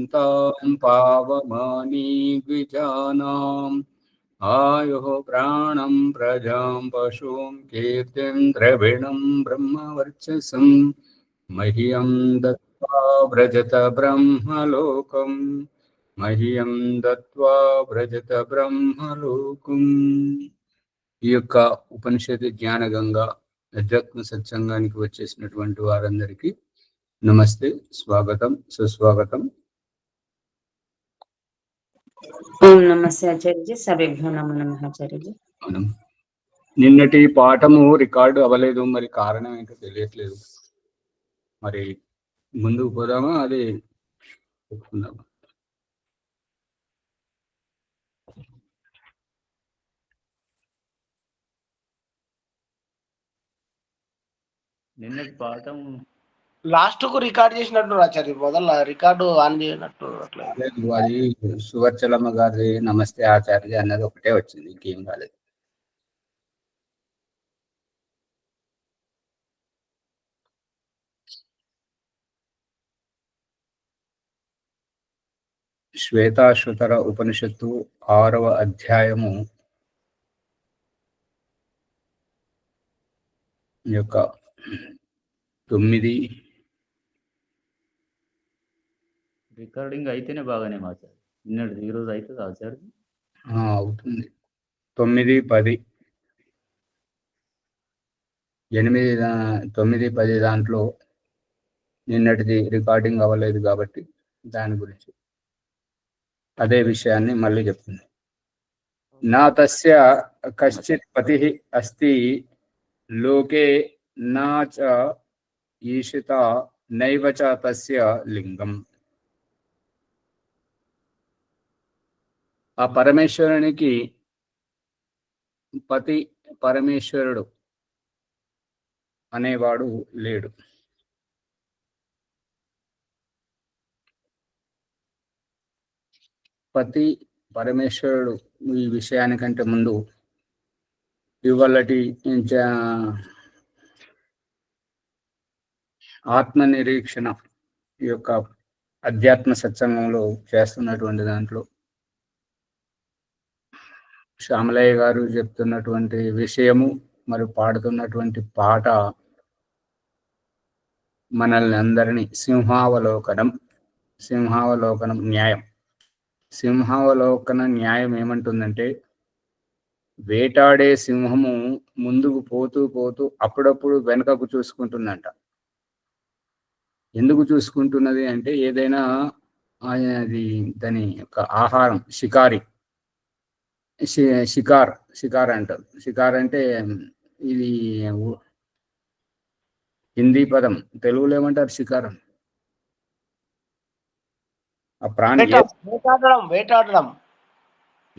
तां पावमानी द्विजानाम् आयुः प्राणं प्रजां पशुं कीर्तिं द्रविणं ब्रह्मवर्चसं मह्यं दत्त्वा व्रजत ब्रह्मलोकम् మహ్యం దత్వా వ్రజత బ్రహ్మలోకం. ఈ యొక్క ఉపనిషత్ జ్ఞానగంగా అధ్యాత్మ సత్సంగానికి వచ్చేసినటువంటి వారందరికీ నమస్తే, స్వాగతం, సుస్వాగతం. నమస్తే ఆచార్యజీ, సభ్యభ్యో నమో నమః ఆచార్యజీ. నిన్నటి పాఠము రికార్డు అవ్వలేదు, మరి కారణం ఏంటో తెలియట్లేదు. మరి ముందుకు పోదామా, అది చెప్పుకుందామా? నిన్నటి పాఠం లాస్ట్ కు రికార్డ్ చేసినట్టు ఆచార్య, మొదల రికార్డు ఆన్ చేయనట్టు అది సువర్చలమ్మ గారి నమస్తే ఆచార్య అన్నది ఒకటే వచ్చింది, ఇంకేం కాలేదు. శ్వేతాశ్వతర ఉపనిషత్తు 6వ అధ్యాయము యొక్క 9 రికార్డింగ్ అయితేనే బాగానే ఆచార్య. నిన్నటి ఈరోజు అవుతుంది ఆచార్య, అవుతుంది. 9, 10, 8, 9, 10 దాంట్లో నిన్నటిది రికార్డింగ్ అవ్వలేదు కాబట్టి దాని గురించి అదే విషయాన్ని మళ్ళీ చెప్తుంది. నా తస్య కశ్చిత్ పతిః అస్తి లోకే నా చ ఈషిత నైవ చ తస్య లింగం. ఆ పరమేశ్వరునికి పతి పరమేశ్వరుడు అనేవాడు లేడు. పతి పరమేశ్వరుడు ఈ విషయానికంటే ముందు ఇవాళటి ఆత్మ నిరీక్షణ ఈ యొక్క అధ్యాత్మ సత్సంగంలో చేస్తున్నటువంటి దాంట్లో శ్యామలయ్య గారు చెప్తున్నటువంటి విషయము మరి పాడుతున్నటువంటి పాట మనల్ని అందరినీ సింహావలోకనం న్యాయం. సింహావలోకన న్యాయం ఏమంటుందంటే, వేటాడే సింహము ముందుకు పోతూ పోతూ అప్పుడప్పుడు వెనుకకు చూసుకుంటుందంట. ఎందుకు చూసుకుంటున్నది అంటే, ఏదైనా అది దాని యొక్క ఆహారం, షికార్ అంటారు. షికార్ అంటే ఇది హిందీ పదం, తెలుగులో ఏమంటారు షికారం? ఆ ప్రాణి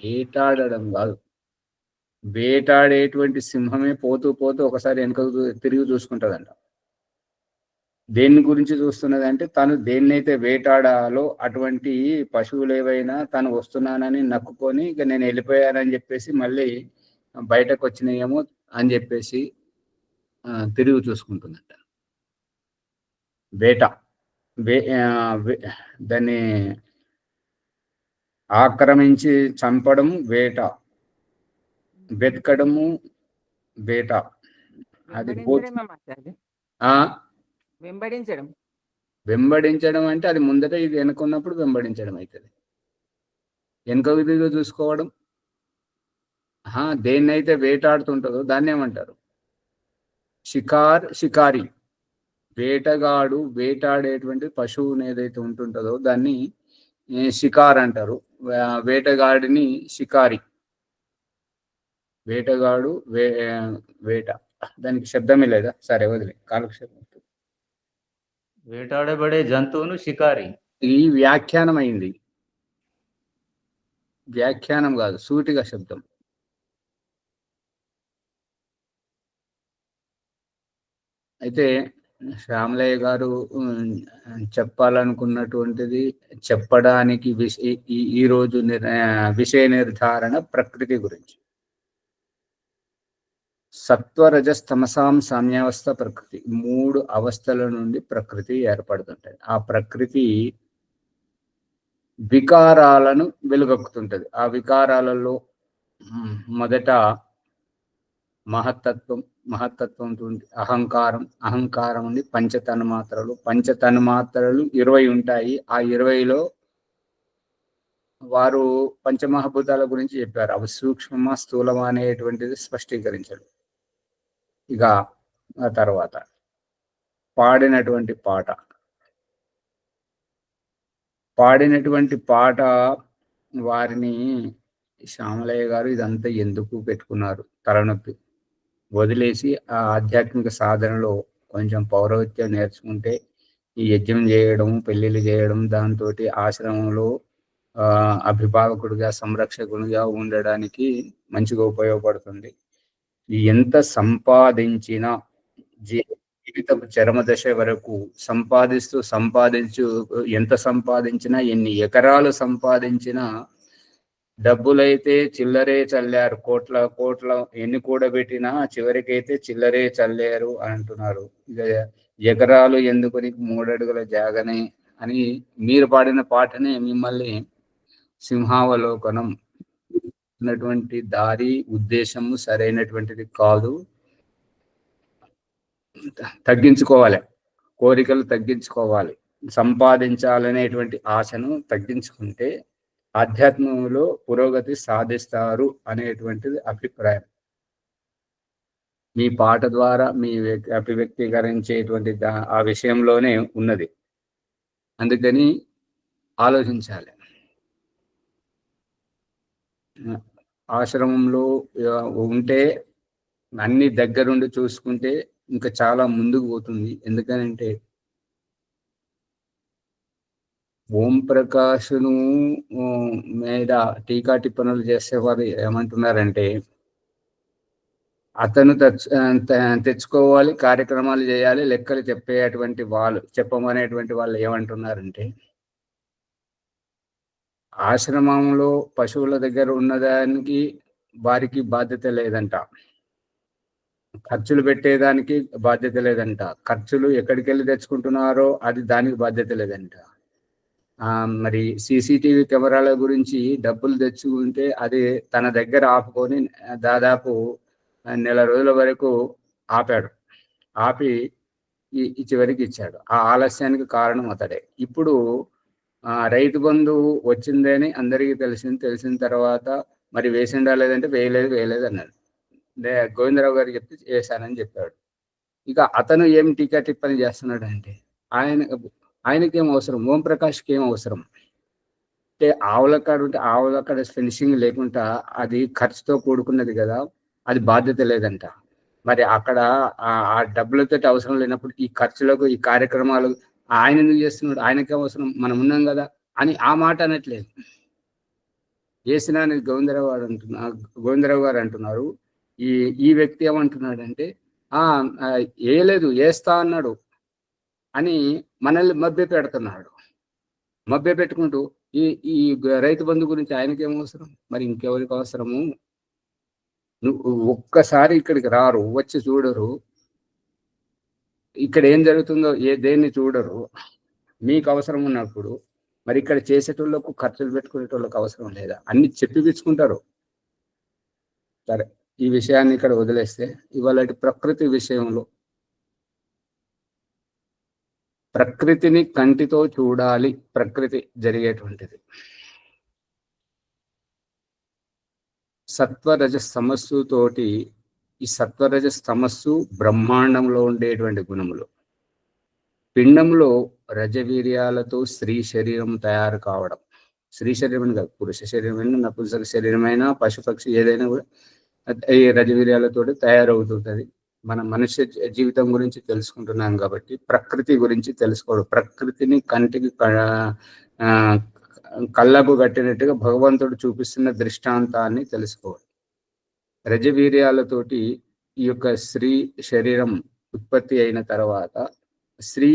వేటాడడం కాదు, వేటాడేటువంటి సింహమే పోతూ పోతూ ఒకసారి వెనుకకు తిరిగి చూసుకుంటుందంట. దేన్ని గురించి చూస్తున్నది అంటే, తను దేన్నైతే వేటాడాలో అటువంటి పశువులు ఏవైనా తను వస్తున్నానని నక్కుకొని ఇక నేను వెళ్ళిపోయానని చెప్పేసి మళ్ళీ బయటకు వచ్చినాయేమో అని చెప్పేసి తిరిగి చూసుకుంటుందంట. వేట, దాన్ని ఆక్రమించి చంపడం వేట, వెతకడము వేట. అది వెంబడించడం అంటే అది ముందట ఇది వెనుకున్నప్పుడు వెంబడించడం అవుతుంది. వెనుకకు తిరిగి చూసుకోవడం, దేన్నైతే వేటాడుతుంటుందో దాన్ని ఏమంటారు? షికారి. వేటగాడు వేటాడేటువంటి పశువుని ఏదైతే ఉంటుంటుందో దాన్ని షికార్ అంటారు. వేటగాడిని షికారి. వేటగాడు వేట, దానికి శబ్దమే లేదా? సరే వదిలే, కాలక్షేపం. వేటాడబడే జంతువును షికారి. ఈ వ్యాఖ్యానం అయింది, వ్యాఖ్యానం కాదు, సూటిగా శబ్దం. అయితే శ్యామలయ్య గారు చెప్పాలనుకున్నటువంటిది చెప్పడానికి ఈరోజు విషయ నిర్ధారణ ప్రకృతి గురించి. సత్వరజస్తమసాం సామ్యావస్థ ప్రకృతి, 3 అవస్థల నుండి ప్రకృతి ఏర్పడుతుంటాయి. ఆ ప్రకృతి వికారాలను వెలుగొక్కుతుంటది. ఆ వికారాలలో మొదట మహత్తత్వం ఉండి అహంకారం ఉండి పంచతన్మాత్రలు 20 ఉంటాయి. ఆ 20లో వారు పంచమహాభూతాల గురించి చెప్పారు. అవి సూక్ష్మమా స్థూలమా అనేటువంటిది స్పష్టీకరించారు. ఇక ఆ తర్వాత పాడినటువంటి పాట వారిని శ్యామలయ్య గారు ఇదంతా ఎందుకు పెట్టుకున్నారు, తలనొప్పి వదిలేసి ఆ ఆధ్యాత్మిక సాధనలో కొంచెం పౌరవత్యం నేర్చుకుంటే ఈ యజ్ఞం చేయడం, పెళ్లిళ్ళు చేయడం, దాంతో ఆశ్రమంలో అభిభావకుడిగా సంరక్షకుడిగా ఉండడానికి మంచిగా ఉపయోగపడుతుంది. ఎంత సంపాదించినా జీవితపు చరమ దశ వరకు సంపాదించు ఎంత సంపాదించినా, ఎన్ని ఎకరాలు సంపాదించినా డబ్బులైతే చిల్లరే చల్లారు, కోట్ల ఎన్ని కూడబెట్టినా చివరికైతే చిల్లరే చల్లారు అని అంటున్నారు. ఇక ఎకరాలు ఎందుకు నీకు 3 అడుగుల జాగనే అని మీరు పాడిన పాటనే మిమ్మల్ని సింహావలోకనం ఉన్నటువంటి దారి ఉద్దేశము సరైనటువంటిది కాదు. తగ్గించుకోవాలి, కోరికలు తగ్గించుకోవాలి, సంపాదించాలనేటువంటి ఆశను తగ్గించుకుంటే ఆధ్యాత్మంలో పురోగతి సాధిస్తారు అనేటువంటిది అభిప్రాయం. మీ పాట ద్వారా మీ అభివ్యక్తీకరించేటువంటి ఆ విషయంలోనే ఉన్నది. అందుకని ఆలోచించాలి. ఆశ్రమంలో ఉంటే అన్ని దగ్గరుండి చూసుకుంటే ఇంకా చాలా ముందుకు పోతుంది. ఎందుకనంటే ఓం ప్రకాష్ను మీద టీకా టిప్పణులు చేసేవారు ఏమంటున్నారంటే, అతను తెచ్చుకోవాలి, కార్యక్రమాలు చేయాలి, లెక్కలు చెప్పమనేటువంటి వాళ్ళు ఏమంటున్నారంటే, ఆశ్రమంలో పశువుల దగ్గర ఉన్నదానికి వారికి బాధ్యత లేదంట, ఖర్చులు పెట్టేదానికి బాధ్యత లేదంట, ఖర్చులు ఎక్కడికి వెళ్ళి తెచ్చుకుంటున్నారో అది దానికి బాధ్యత లేదంట. మరి సీసీటీవీ కెమెరాల గురించి డబ్బులు తెచ్చుకుంటే అది తన దగ్గర ఆపుకొని దాదాపు నెల రోజుల వరకు ఆపి చివరికి ఇచ్చాడు. ఆ ఆలస్యానికి కారణం అతడే. ఇప్పుడు రైతు బంధు వచ్చిందని అందరికీ తెలిసిన తర్వాత మరి వేసిండా లేదంటే వేయలేదు అన్నాడు. గోవిందరావు గారు చెప్తే వేశానని చెప్పాడు. ఇక అతను ఏం టీకా టిప్పని చేస్తున్నాడు అంటే, ఆయనకేం అవసరం, ఓం ప్రకాష్కి ఏం అవసరం అంటే, ఆవులకాడ ఫినిషింగ్ లేకుండా అది ఖర్చుతో కూడుకున్నది కదా, అది బాధ్యత లేదంట. మరి అక్కడ ఆ డబ్బులతో అవసరం లేనప్పుడు ఈ ఖర్చులకు ఈ కార్యక్రమాలు ఆయన ఎందుకు చేస్తున్నాడు, ఆయనకే అవసరం, మనం ఉన్నాం కదా అని ఆ మాట అనట్లేదు. వేసినా గోవిందరావు గారు అంటున్నారు. ఈ వ్యక్తి ఏమంటున్నాడంటే, వేయలేదు, వేస్తా అన్నాడు అని మనల్ని మభ్య పెట్టుకుంటూ ఈ రైతు బంధు గురించి ఆయనకేం అవసరం, మరి ఇంకెవరికి అవసరము? నువ్వు ఒక్కసారి ఇక్కడికి రారు, వచ్చి చూడరు, ఇక్కడ ఏం జరుగుతుందో దేన్ని చూడరు. మీకు అవసరం ఉన్నప్పుడు మరి ఇక్కడ చేసేటోళ్ళకు, ఖర్చులు పెట్టుకునేటోళ్ళకు అవసరం లేదా? అన్ని చెప్పిపించుకుంటారు. సరే, ఈ విషయాన్ని ఇక్కడ వదిలేస్తే, ఇవాళ ప్రకృతి విషయంలో ప్రకృతిని కంటితో చూడాలి. ప్రకృతి జరిగేటువంటిది సత్వరజ తమస్సుతోటి. ఈ సత్వరజ తమస్సు బ్రహ్మాండంలో ఉండేటువంటి గుణములు. పిండంలో రజవీర్యాలతో స్త్రీ శరీరం తయారు కావడం, స్త్రీ శరీరం కాదు, పురుష శరీరమైన, నపుంసక శరీరమైన, పశుపక్షి ఏదైనా కూడా ఈ రజవీర్యాలతో తయారవుతుంటది. మన మనుష్య జీవితం గురించి తెలుసుకుంటున్నాం కాబట్టి ప్రకృతి గురించి తెలుసుకోవడం, ప్రకృతిని కంటికి కళ్ళకు కట్టినట్టుగా భగవంతుడు చూపిస్తున్న దృష్టాంతాన్ని తెలుసుకోవడం. రజవీర్యాలతోటి ఈ యొక్క స్త్రీ శరీరం ఉత్పత్తి అయిన తర్వాత స్త్రీ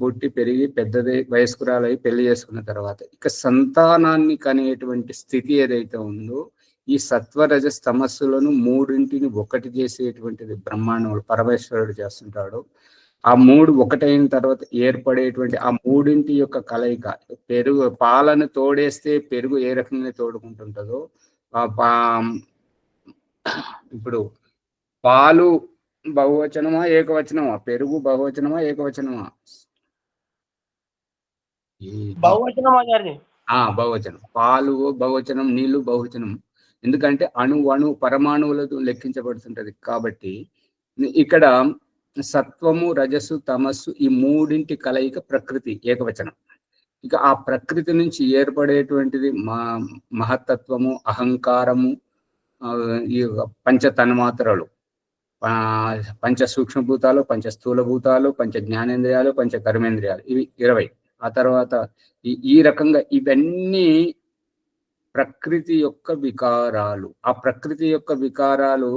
పుట్టి పెరిగి పెద్దది వయస్కురాలై పెళ్లి చేసుకున్న తర్వాత ఇక సంతానాన్ని కనేటువంటి స్థితి ఏదైతే ఉందో, ఈ సత్వరజ తమస్సులను మూడింటిని ఒకటి చేసేటువంటిది బ్రహ్మాండంలో పరమేశ్వరుడు చేస్తుంటాడు. ఆ ఆ మూడు ఒకటైన తర్వాత ఏర్పడేటువంటి ఆ మూడింటి యొక్క కలయిక, పెరుగు పాలను తోడేస్తే పెరుగు ఏ రకంగా తోడుకుంటుంటుందో ఇప్పుడు పాలు బహువచనమా ఏకవచనమా, పెరుగు బహువచనమా ఏకవచనమా? బహువచనం ఆచార్య. బహువచనం. పాలు బహువచనం, నీళ్లు బహువచనం. ఎందుకంటే అణు పరమాణువులతో లెక్కించబడుతుంటది కాబట్టి ఇక్కడ సత్వము, రజస్సు, తమస్సు ఈ మూడింటి కలయిక ప్రకృతి ఏకవచనం. ఇక ఆ ప్రకృతి నుంచి ఏర్పడేటువంటిది మహత్తత్వము, అహంకారము, ఈ పంచ తన్మాత్రలు, పంచ సూక్ష్మభూతాలు, పంచ స్థూలభూతాలు, పంచ జ్ఞానేంద్రియాలు, పంచ కర్మేంద్రియాలు, ఇవి 20. ఆ తర్వాత ఈ రకంగా ఇవన్నీ ప్రకృతి యొక్క వికారాలు. ఆ ప్రకృతి యొక్క వికారాలు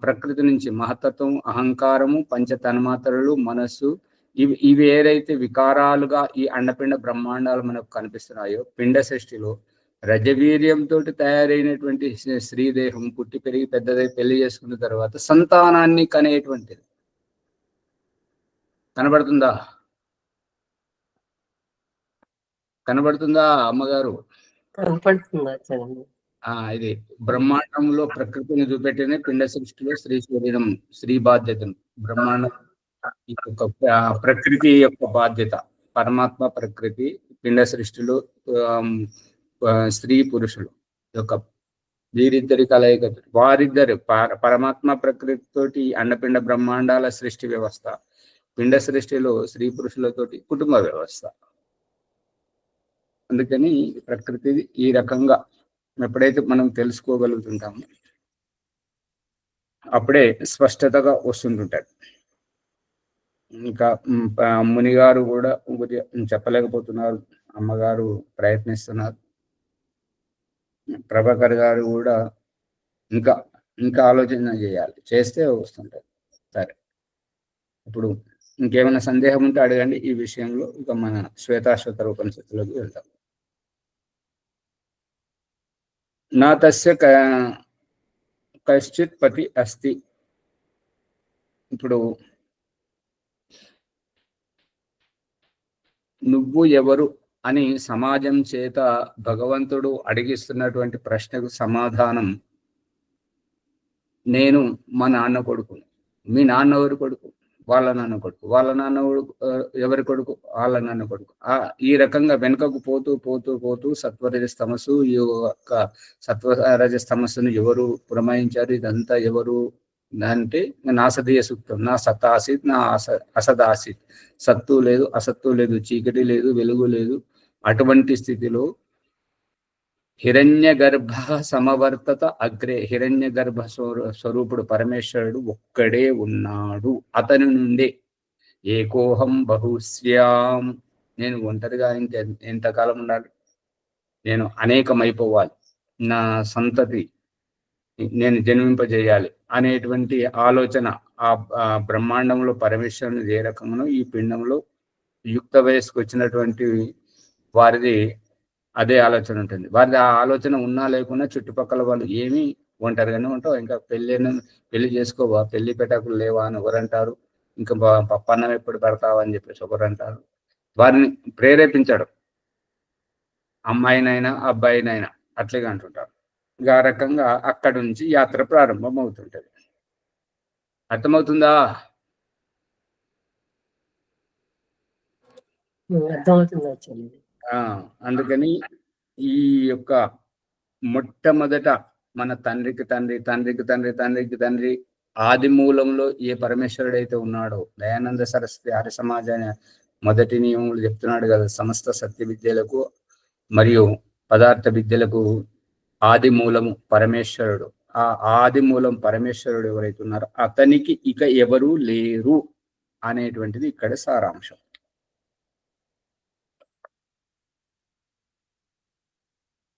ప్రకృతి నుంచి మహత్తత్వం, అహంకారము, పంచ తన్మాత్రలు, మనస్సు, ఇవి ఏదైతే వికారాలుగా ఈ అండపిండ బ్రహ్మాండాలు మనకు కనిపిస్తున్నాయో, పిండ సృష్టిలో రజవీర్యంతో తయారైనటువంటి శ్రీదేహం పుట్టి పెరిగి పెద్దదై పెళ్లి చేసుకున్న తర్వాత సంతానాన్ని కనేటువంటిది కనబడుతుందా? కనబడుతుందా అమ్మగారు? ఇది బ్రహ్మాండంలో ప్రకృతిని చూపెట్టిన పిండ సృష్టిలో శ్రీ శరీరం, స్త్రీ బాధ్యతను, బ్రహ్మాండం ప్రకృతి యొక్క బాధ్యత, పరమాత్మ ప్రకృతి, పిండ సృష్టిలో స్త్రీ పురుషులు యొక్క వీరిద్దరి కలయిక, వారిద్దరు పరమాత్మ ప్రకృతి తోటి అండపిండ బ్రహ్మాండాల సృష్టి వ్యవస్థ, పిండ సృష్టిలో స్త్రీ పురుషులతోటి కుటుంబ వ్యవస్థ. అందుకని ప్రకృతి ఈ రకంగా ఎప్పుడైతే మనం తెలుసుకోగలుగుతుంటామో అప్పుడే స్పష్టతగా వస్తుంటుంటాడు. ఇంకా మునిగారు కూడా చెప్పలేకపోతున్నారు, అమ్మగారు ప్రయత్నిస్తున్నారు, ప్రభాకర్ గారు కూడా ఇంకా ఇంకా ఆలోచన చేయాలి, చేస్తే వస్తుంటారు. సరే, ఇప్పుడు ఇంకేమైనా సందేహం ఉంటే అడగండి ఈ విషయంలో. ఇక మన శ్వేతాశ్వతర ఉపనిషత్తులోకి వెళ్తాం. నా తస్య కశ్చిత్ పతి అస్తి. ఇప్పుడు నువ్వు ఎవరు అని సమాజం చేత భగవంతుడు అడిగిస్తున్నటువంటి ప్రశ్నకు సమాధానం, నేను మా నాన్న కొడుకు. మీ నాన్న ఎవరు కొడుకు? వాళ్ళ నాన్న కొడుకు. వాళ్ళ నాన్న ఎవరి కొడుకు? వాళ్ళ నాన్న కొడుకు. ఈ రకంగా వెనుకకు పోతూ పోతూ పోతూ సత్వరజ తమస్సు, ఈ యొక్క సత్వరజ తమస్సును ఎవరు పురమాయించారు? ఇదంతా ఎవరు అంటే నాసదీయ సూక్తం. నా సత్ ఆసిత్, నా అసద్ ఆసిత్. సత్తు లేదు, అసత్తు లేదు, చీకటి లేదు, వెలుగు లేదు. అటువంటి స్థితిలో హిరణ్య గర్భ సమవర్తత అగ్రే. హిరణ్య గర్భ స్వరూపుడు పరమేశ్వరుడు ఒక్కడే ఉన్నాడు. అతని నుండే ఏకోహం బహుశ్యాం, నేను ఒంటరిగా ఎంతకాలం ఉండాలి? నేను అనేకమైపోవాలి, నా సంతతి నేను జన్మింపజేయాలి అనేటువంటి ఆలోచన ఆ బ్రహ్మాండంలో పరమేశ్వరుని ఏ రకంగానో ఈ పిండంలో యుక్త వయస్సుకు వచ్చినటువంటి వారిది అదే ఆలోచన ఉంటుంది. వారిది ఆ ఆలోచన ఉన్నా లేకున్నా చుట్టుపక్కల వాళ్ళు ఏమీ ఒంటరిగానే ఉంటావు, ఇంకా పెళ్లి చేసుకోవా, పెళ్లి పెట్టకులు లేవా అని ఎవరంటారు, ఇంకా పప్పన్నం ఎప్పుడు పెడతావా అని చెప్పేసి ఒకరంటారు. వారిని ప్రేరేపించడం, అమ్మాయినైనా అబ్బాయినైనా అట్లాగే అంటుంటారు. ఆ రకంగా అక్కడి నుంచి యాత్ర ప్రారంభం అవుతుంటది. అర్థమవుతుందా? అందుకని ఈ యొక్క మొట్టమొదట మన తండ్రికి తండ్రి, తండ్రికి తండ్రి, తండ్రికి తండ్రి ఆది మూలంలో ఏ పరమేశ్వరుడు అయితే ఉన్నాడో, దయానంద సరస్వతి ఆర్య సమాజాన్ని మొదటి నియమములు చెప్తున్నాడు కదా, సమస్త సత్య విద్యలకు మరియు పదార్థ విద్యలకు ఆది మూలము పరమేశ్వరుడు. ఆ ఆది మూలం పరమేశ్వరుడు ఎవరైతే ఉన్నారో అతనికి ఇక ఎవరు లేరు అనేటువంటిది ఇక్కడ సారాంశం.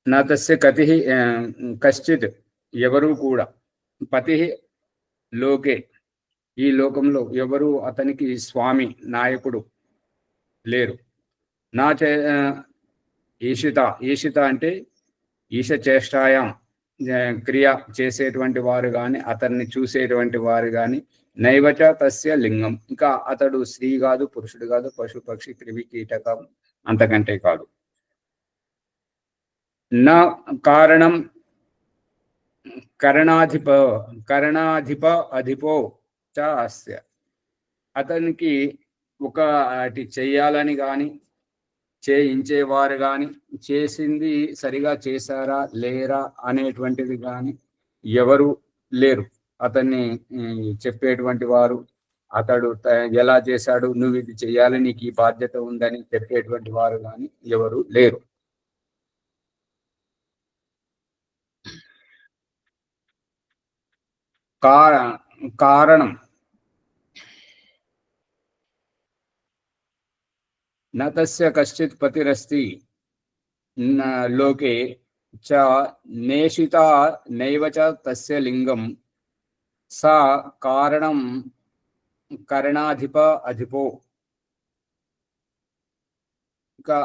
నా తస్య కతి కశ్చిత్, ఎవరు కూడా, పతి లోకే, ఈ లోకంలో ఎవరు అతనికి స్వామి నాయకుడు లేరు. నా ఈషిత, ఈషిత అంటే ఈశ చేష్టాయాం, క్రియ చేసేటువంటి వారు కానీ అతన్ని చూసేటువంటి వారు కానీ నైవచ తస్య లింగం, ఇంకా అతడు స్త్రీ కాదు, పురుషుడు కాదు, పశు పక్షి క్రిమి కీటకం అంతకంటే కాదు. నా కారణం కరణాధిప అధిపో చ అస్య, అతనికి ఒకటి చెయ్యాలని కానీ చేయించేవారు కానీ చేసింది సరిగా చేశారా లేరా అనేటువంటిది కానీ ఎవరు లేరు. అతన్ని చెప్పేటువంటి వారు, అతడు ఎలా చేశాడు, నువ్వు ఇది చెయ్యాలి, నీకు ఈ బాధ్యత ఉందని చెప్పేటువంటి వారు కానీ ఎవరు లేరు. కారణం నతస్య కశ్చిత్ పతిరస్తి లోకే చ నేషిత నైవ చ తస్య లింగం సా కారణం కరణాధిప అధిపో. ఇంకా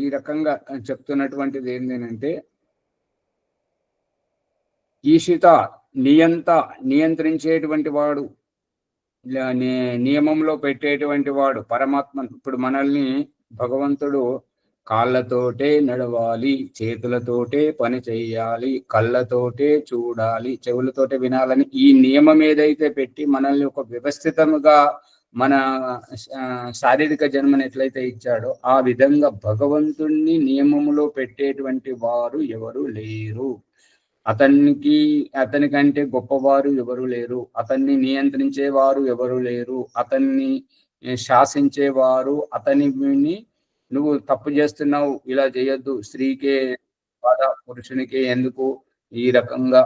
ఈ రకంగా చెప్తున్నటువంటిది ఏంటంటే, ఈషిత నియంత్రించేటువంటి వాడు, నియమంలో పెట్టేటువంటి వాడు పరమాత్మ. ఇప్పుడు మనల్ని భగవంతుడు కాళ్ళతోటే నడవాలి, చేతులతోటే పని చేయాలి, కళ్ళతోటే చూడాలి, చెవులతోటే వినాలని ఈ నియమం ఏదైతే పెట్టి మనల్ని ఒక వ్యవస్థితముగా మన శారీరక జన్మను ఎట్లయితే ఇచ్చాడో ఆ విధంగా భగవంతుణ్ణి నియమములో పెట్టేటువంటి వారు ఎవరు లేరు. అతనికంటే గొప్పవారు ఎవరు లేరు, అతన్ని నియంత్రించేవారు ఎవరు లేరు, అతన్ని శాసించేవారు, అతనిని నువ్వు తప్పు చేస్తున్నావు, ఇలా చేయొద్దు, స్త్రీకే బాధ, పురుషునికే ఎందుకు ఈ రకంగా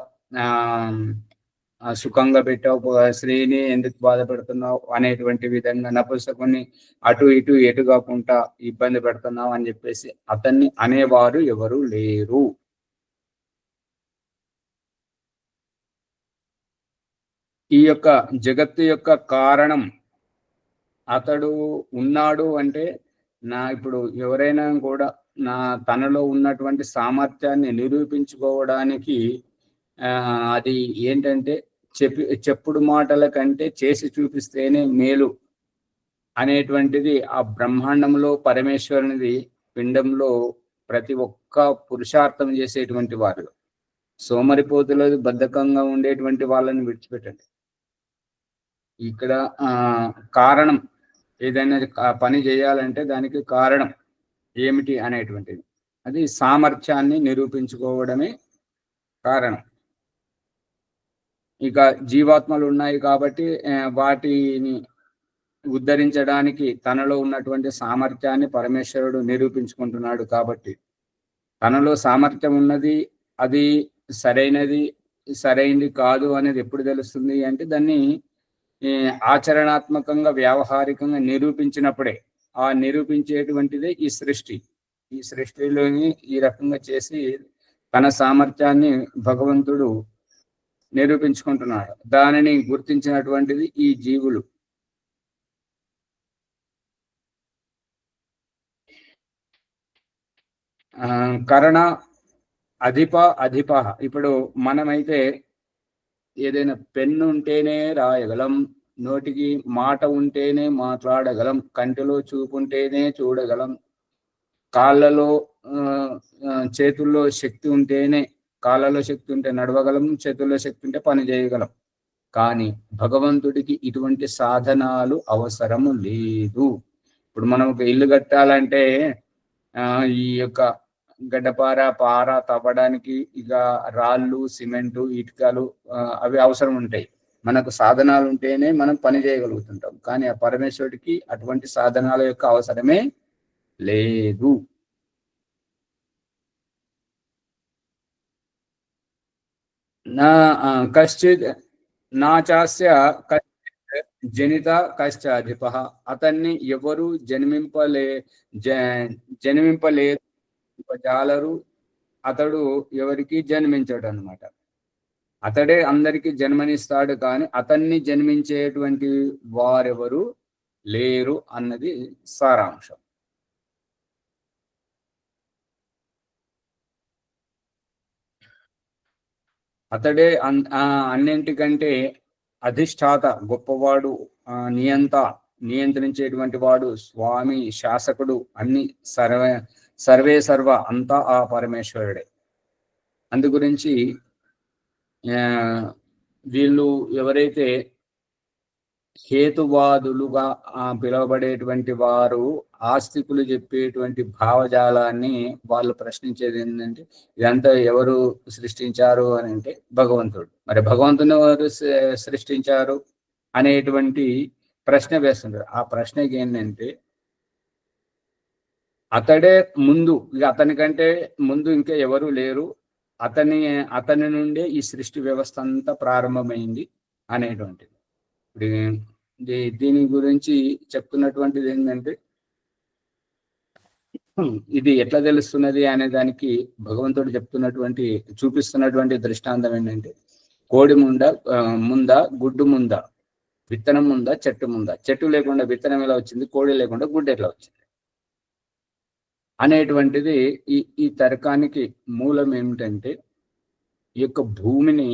సుఖంగా పెట్టావు, స్త్రీని ఎందుకు బాధ పెడుతున్నావు అనేటువంటి విధంగా నపుంసకుని అటు ఇటు ఎటు కాకుండా ఇబ్బంది పెడుతున్నావు అని చెప్పేసి అతన్ని అనేవారు ఎవరు లేరు. ఈ యొక్క జగత్తు యొక్క కారణం అతడు ఉన్నాడు అంటే, ఇప్పుడు ఎవరైనా కూడా తనలో ఉన్నటువంటి సామర్థ్యాన్ని నిరూపించుకోవడానికి అది ఏంటంటే చెప్పుడు మాటల కంటే చేసి చూపిస్తేనే మేలు అనేటువంటిది ఆ బ్రహ్మాండంలో పరమేశ్వరునిది పిండంలో ప్రతి ఒక్క పురుషార్థం చేసేటువంటి వారు. సోమరిపోతులు బద్ధకంగా ఉండేటువంటి వాళ్ళని విడిచిపెట్టండి. ఇక్కడ కారణం ఏదైనా పని చేయాలంటే దానికి కారణం ఏమిటి అనేటువంటిది, అది సామర్థ్యాన్ని నిరూపించుకోవడమే కారణం. ఇక జీవాత్మలు ఉన్నాయి కాబట్టి వాటిని ఉద్ధరించడానికి తనలో ఉన్నటువంటి సామర్థ్యాన్ని పరమేశ్వరుడు నిరూపించుకుంటున్నాడు. కాబట్టి తనలో సామర్థ్యం ఉన్నది, అది సరైనది కాదు అనేది ఎప్పుడు తెలుస్తుంది అంటే, దాన్ని ఆచరణాత్మకంగా వ్యావహారికంగా నిరూపించినప్పుడే. ఆ నిరూపించేటువంటిదే ఈ సృష్టిలోని ఈ రకంగా చేసి తన సామర్థ్యాన్ని భగవంతుడు నిరూపించుకుంటున్నాడు. దానిని గుర్తించినటువంటిది ఈ జీవులు. కరణ అధిప. ఇప్పుడు మనమైతే ఏదైనా పెన్ను ఉంటేనే రాయగలం, నోటికి మాట ఉంటేనే మాట్లాడగలం, కంటిలో చూపు ఉంటేనే చూడగలం, కాళ్ళలో చేతుల్లో శక్తి ఉంటేనే, కాళ్ళలో శక్తి ఉంటే నడవగలం, చేతుల్లో శక్తి ఉంటే పని చేయగలం. కానీ భగవంతుడికి ఇటువంటి సాధనాలు అవసరము లేదు. ఇప్పుడు మనం ఒక ఇల్లు కట్టాలంటే ఈ యొక్క గడ్డపార పార తవ్వడానికి ఇక రాళ్ళు, సిమెంటు, ఇటుకలు అవి అవసరం ఉంటాయి. మనకు సాధనాలు ఉంటేనే మనం పని చేయగలుగుతుంటాం. కానీ ఆ పరమేశ్వరుడికి అటువంటి సాధనాల యొక్క అవసరమే లేదు. కశ్చిత్ నాచాస్య జనిత కశ్చాధిప, అతన్ని ఎవరు జన్మింపలేదు, జాలరు, అతడు ఎవరికి జన్మించాడు అనమాట. అతడే అందరికి జన్మనిస్తాడు, కానీ అతన్ని జన్మించేటువంటి వారెవరు లేరు అన్నది సారాంశం. అతడే అన్నింటికంటే అధిష్టాత, గొప్పవాడు, నియంత్రించేటువంటి వాడు, స్వామి, శాసకుడు, అన్ని సర్వే సర్వ అంతా ఆ పరమేశ్వరుడే. అందు గురించి వీళ్ళు ఎవరైతే హేతువాదులుగా పిలువబడేటువంటి వారు ఆస్తికులు చెప్పేటువంటి భావజాలాన్ని వాళ్ళు ప్రశ్నించేది ఏంటంటే, ఇదంతా ఎవరు సృష్టించారు అని అంటే భగవంతుడు. మరి భగవంతుని ఎవరు సృష్టించారు అనేటువంటి ప్రశ్న వేస్తుంటారు. ఆ ప్రశ్నకి ఏంటంటే, అతడే ముందు, అతని కంటే ముందు ఇంకా ఎవరు లేరు, అతని నుండే ఈ సృష్టి వ్యవస్థ అంతా ప్రారంభమైంది అనేటువంటిది. దీని గురించి చెప్తున్నటువంటిది ఏంటంటే, ఇది ఎట్లా తెలుస్తున్నది అనే దానికి భగవంతుడు చూపిస్తున్నటువంటి దృష్టాంతం ఏంటంటే, కోడి ముందా గుడ్డు ముందా, విత్తనం ముందా చెట్టు ముందా, చెట్టు లేకుండా విత్తనం ఎలా వచ్చింది, కోడి లేకుండా గుడ్డు ఎట్లా వచ్చింది అనేటువంటిది ఈ తర్కానికి మూలం ఏమిటంటే, ఈ యొక్క భూమిని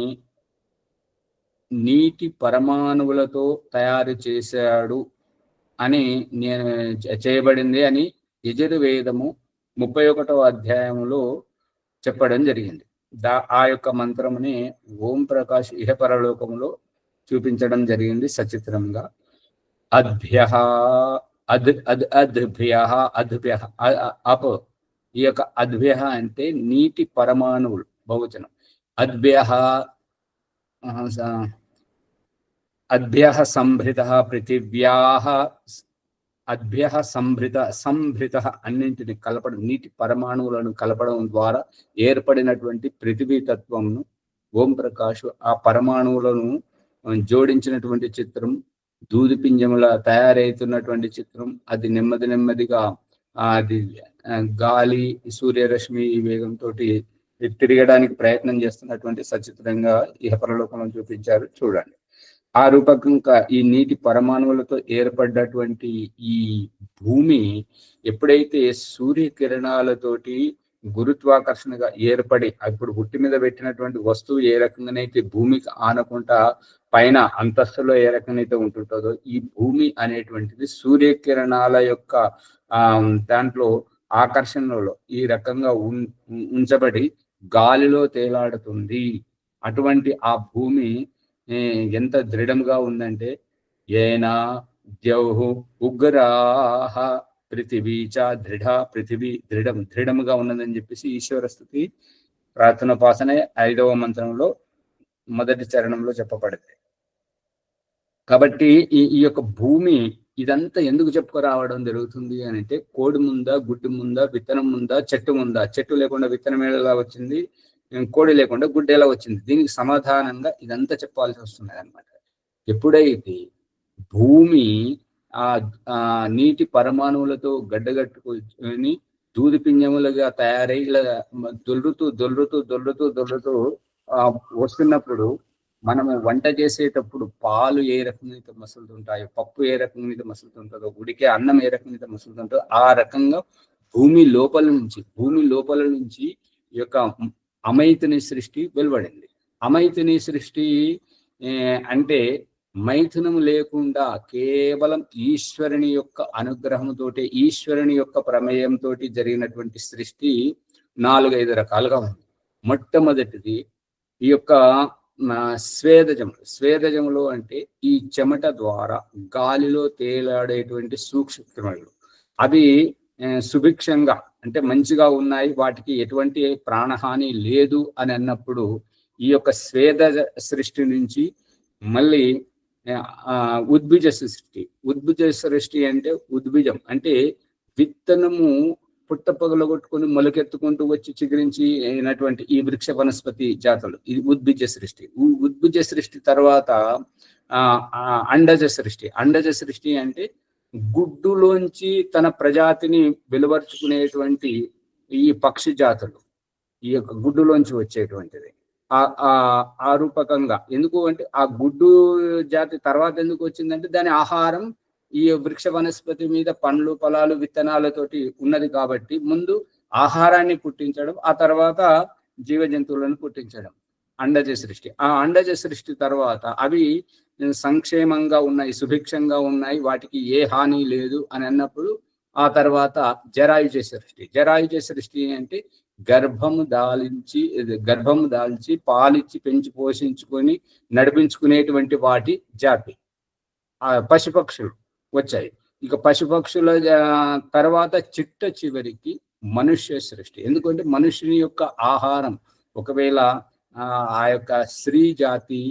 నీటి పరమాణువులతో తయారు చేశాడు అని చేయబడింది అని యజుర్వేదము 31వ అధ్యాయంలో చెప్పడం జరిగింది. ఆ యొక్క మంత్రముని ఓం ప్రకాష్ ఇహపరలోకములో చూపించడం జరిగింది సచిత్రంగా. ఈ యొక్క అద్భ్య అంటే నీటి పరమాణువులు బహువచనం. అద్భ్య సంభృత పృథివ్యాః, అద్భ్య సంభృత అన్నింటిని కలపడం, నీటి పరమాణువులను కలపడం ద్వారా ఏర్పడినటువంటి పృథివీ తత్వంను ఓం ప్రకాష్ ఆ పరమాణువులను జోడించినటువంటి చిత్రం, దూది పింజముల తయారైతున్నటువంటి చిత్రం. అది నెమ్మదిగా అది గాలి సూర్యరశ్మి వేగంతో తిరగడానికి ప్రయత్నం చేస్తున్నటువంటి సచిత్రంగా ఇహపరలోకంలో చూపించారు. చూడండి, ఆ రూపకంగా ఈ నీటి పరమాణువులతో ఏర్పడ్డటువంటి ఈ భూమి ఎప్పుడైతే సూర్యకిరణాలతోటి గురుత్వాకర్షణగా ఏర్పడి, ఇప్పుడు గుట్టి మీద పెట్టినటువంటి వస్తువు ఏ రకంగానైతే భూమికి ఆనకుండా పైన అంతస్తులో ఏ రకంగానైతే ఉంటుంటుందో, ఈ భూమి అనేటువంటిది సూర్యకిరణాల యొక్క దాంట్లో ఆకర్షణలో ఈ రకంగా ఉంచబడి గాలిలో తేలాడుతుంది. అటువంటి ఆ భూమి ఎంత దృఢంగా ఉందంటే, ఏనా ద్యౌహు ఉగ్రాహ పృథివీ చ దృఢ, పృథివీ దృఢముగా ఉన్నదని చెప్పేసి ఈశ్వర స్థుతి ప్రార్థనోపాసన 5వ మంత్రంలో మొదటి చరణంలో చెప్పబడింది. కాబట్టి ఈ యొక్క భూమి ఇదంతా ఎందుకు చెప్పుకురావడం జరుగుతుంది అని అంటే, కోడి ముందా గుడ్డు ముందా, విత్తనం ముందా చెట్టు ముందా, చెట్టు లేకుండా విత్తనం ఎలా వచ్చింది, కోడి లేకుండా గుడ్డు ఎలా వచ్చింది, దీనికి సమాధానంగా ఇదంతా చెప్పాల్సి వస్తున్నది అనమాట. ఎప్పుడైతే భూమి ఆ నీటి పరమాణువులతో గడ్డగట్టుకొని దూది పింజములుగా తయారై ఇలా దొల్లుతూ వస్తున్నప్పుడు, మనము వంట చేసేటప్పుడు పాలు ఏ రకంగా అయితే మసులుతుంటాయో, పప్పు ఏ రకంగా అయితే మసులుతుంటుందో, ఉడికే అన్నం ఏ రకంగా అయితే మసులుతుంటుందో, ఆ రకంగా భూమి లోపల నుంచి ఈ యొక్క అమైతుని సృష్టి వెలువడింది. అమైతుని సృష్టి అంటే మైథునం లేకుండా కేవలం ఈశ్వరుని యొక్క అనుగ్రహంతోటి, ఈశ్వరుని యొక్క ప్రమేయంతో జరిగినటువంటి సృష్టి 4-5 రకాలుగా ఉంది. మొట్టమొదటిది ఈ యొక్క స్వేదజములు అంటే ఈ చెమట ద్వారా గాలిలో తేలాడేటువంటి సూక్ష్మక్రిములు. అవి సుభిక్షంగా అంటే మంచిగా ఉన్నాయి, వాటికి ఎటువంటి ప్రాణహాని లేదు అని అన్నప్పుడు, ఈ యొక్క స్వేద సృష్టి నుంచి మళ్ళీ ఉద్భిజ సృష్టి అంటే ఉద్భిజం అంటే విత్తనము పుట్ట పగలగొట్టుకొని మొలకెత్తుకుంటూ వచ్చి చిగురించి అయినటువంటి ఈ వృక్ష వనస్పతి జాతులు, ఇది ఉద్భిజ సృష్టి. ఉద్భిజ సృష్టి తర్వాత అండజ సృష్టి అంటే గుడ్డులోంచి తన ప్రజాతిని వెలువరుచుకునేటువంటి ఈ పక్షి జాతులు, ఈ యొక్క గుడ్డులోంచి వచ్చేటువంటిది. ఆ రూపకంగా ఎందుకు అంటే, ఆ గుడ్డు జాతి తర్వాత ఎందుకు వచ్చిందంటే, దాని ఆహారం ఈ వృక్ష వనస్పతి మీద పండ్లు ఫలాలు విత్తనాలతోటి ఉన్నది కాబట్టి ముందు ఆహారాన్ని పుట్టించడం, ఆ తర్వాత జీవ జంతువులను పుట్టించడం అండజ సృష్టి. ఆ అండజ సృష్టి తర్వాత అవి సంక్షేమంగా ఉన్నాయి, సుభిక్షంగా ఉన్నాయి, వాటికి ఏ హాని లేదు అని అన్నప్పుడు ఆ తర్వాత జరాయుజ సృష్టి. జరాయుజ సృష్టి అంటే గర్భము దాల్చి పాలిచ్చి పెంచి పోషించుకొని నడిపించుకునేటువంటి వాటి జాతి ఆ పశుపక్షులు వచ్చాయి. ఇక పశుపక్షుల తర్వాత చివరికి మనుష్య సృష్టి. ఎందుకంటే మనుష్యుని యొక్క ఆహారం ఒకవేళ ఆ యొక్క స్త్రీ జాతి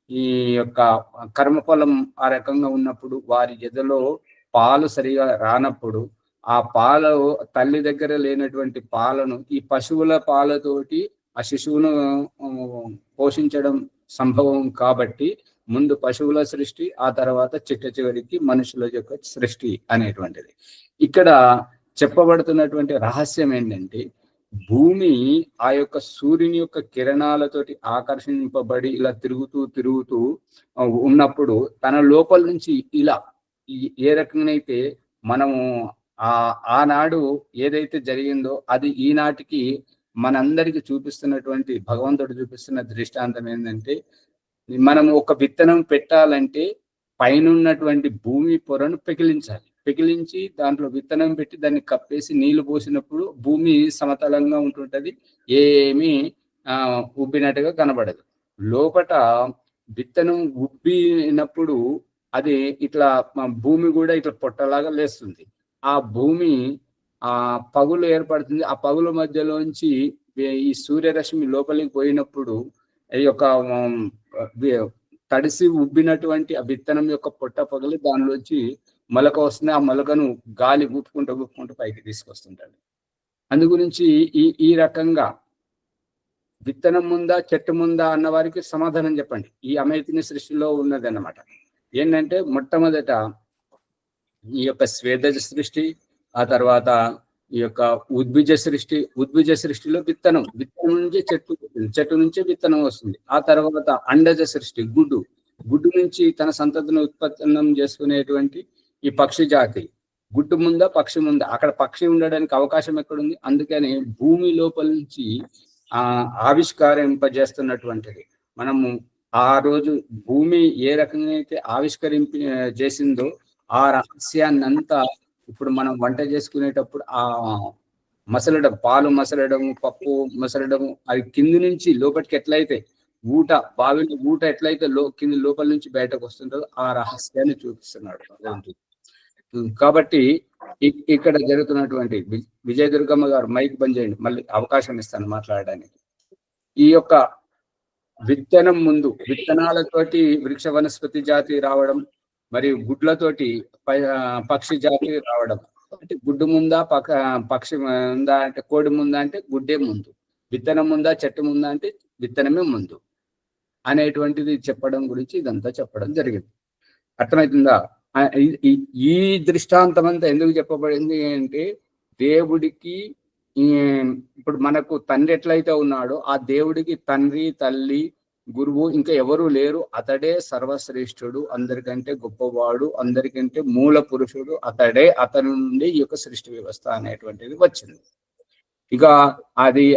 ఈ యొక్క కర్మఫలం ఆ రకంగా ఉన్నప్పుడు వారి ఎదలో పాలు సరిగా రానప్పుడు ఆ పాలు తల్లి దగ్గర లేనటువంటి పాలను ఈ పశువుల పాలతోటి ఆ శిశువును పోషించడం సంభవం కాబట్టి ముందు పశువుల సృష్టి, ఆ తర్వాత చివరికి మనుషుల యొక్క సృష్టి అనేటువంటిది. ఇక్కడ చెప్పబడుతున్నటువంటి రహస్యం ఏంటంటే భూమి ఆ యొక్క సూర్యుని యొక్క కిరణాలతోటి ఆకర్షింపబడి ఇలా తిరుగుతూ ఉన్నప్పుడు తన లోపల నుంచి ఇలా ఏ రకంగానైతే మనము ఆనాడు ఏదైతే జరిగిందో అది ఈనాటికి మనందరికి చూపిస్తున్నటువంటి భగవంతుడు చూపిస్తున్న దృష్టాంతం ఏంటంటే మనము ఒక విత్తనం పెట్టాలంటే పైనున్నటువంటి భూమి పొరను పెకిలించి దాంట్లో విత్తనం పెట్టి దాన్ని కప్పేసి నీళ్లు పోసినప్పుడు భూమి సమతలంగా ఉంటుంటది, ఏమీ ఉబ్బినట్టుగా కనబడదు. లోపట విత్తనం ఉబ్బినప్పుడు అది ఇట్లా భూమి కూడా ఇట్లా పొట్టలాగా లేస్తుంది. ఆ భూమి పగులు ఏర్పడుతుంది. ఆ పగుల మధ్యలోంచి ఈ సూర్యరశ్మి లోపలికి పోయినప్పుడు ఈ యొక్క తడిసి ఉబ్బినటువంటి ఆ విత్తనం యొక్క పొట్ట పగులు దానిలోంచి మొలక వస్తుంది. ఆ మొలకను గాలి ఊపుకుంటూ పైకి తీసుకొస్తుంటాడు. అందు గురించి ఈ రకంగా విత్తనం ముందా చెట్టు ముందా అన్న వారికి సమాధానం చెప్పండి. ఈ అమేతిని సృష్టిలో ఉన్నది అన్నమాట. ఏంటంటే మొట్టమొదట ఈ యొక్క స్వేదజ సృష్టి, ఆ తర్వాత ఈ యొక్క ఉద్భిజ సృష్టిలో విత్తనం నుంచి చెట్టు నుంచి విత్తనం వస్తుంది. ఆ తర్వాత అండజ సృష్టి, గుడ్డు నుంచి తన సంతతిని ఉత్పన్నం చేసుకునేటువంటి ఈ పక్షి జాతి. గుడ్డు ముందా పక్షి ముందా? అక్కడ పక్షి ఉండడానికి అవకాశం ఎక్కడుంది? అందుకని భూమి లోపల నుంచి ఆవిష్కరింపజేస్తున్నటువంటిది. మనము ఆ రోజు భూమి ఏ రకంగా అయితే చేసిందో ఆ రహస్యాన్నంతా ఇప్పుడు మనం వంట చేసుకునేటప్పుడు ఆ మసలడం, పాలు మసలడం, పప్పు మసలడం, అది కింది నుంచి లోపలికి ఎట్లయితే బావిలో ఊట ఎట్లయితే కింది లోపల నుంచి బయటకు వస్తుందో ఆ రహస్యాన్ని చూపిస్తున్నాడు. కాబట్టి ఇక్కడ జరుగుతున్నటువంటి విజయ దుర్గమ్మ గారు మైక్ బంద్ చేయండి, మళ్ళీ అవకాశం ఇస్తాను మాట్లాడడానికి. ఈ యొక్క విత్తనం ముందు విత్తనాలతోటి వృక్ష వనస్పతి జాతి రావడం, మరియు గుడ్లతోటి పక్షి జాతి రావడం. అంటే గుడ్డు ముందా పక్షి ముందా అంటే కోడి ముందా అంటే గుడ్డే ముందు, విత్తనం ముందా చెట్టు ముందా అంటే విత్తనమే ముందు అనేటువంటిది చెప్పడం గురించి ఇదంతా చెప్పడం జరిగింది. అర్థమవుతుందా? ఈ దృష్టాంతం అంతా ఎందుకు చెప్పబడింది అంటే దేవుడికి ఇప్పుడు మనకు తండ్రి ఎట్లయితే ఉన్నాడో ఆ దేవుడికి తండ్రి, తల్లి, గురువు ఇంకా ఎవరు లేరు. అతడే సర్వశ్రేష్ఠుడు, అందరికంటే గొప్పవాడు, అందరికంటే మూల పురుషుడు అతడే. అతని నుండి ఈ యొక్క సృష్టి వ్యవస్థ అనేటువంటిది వచ్చింది. ఇక అది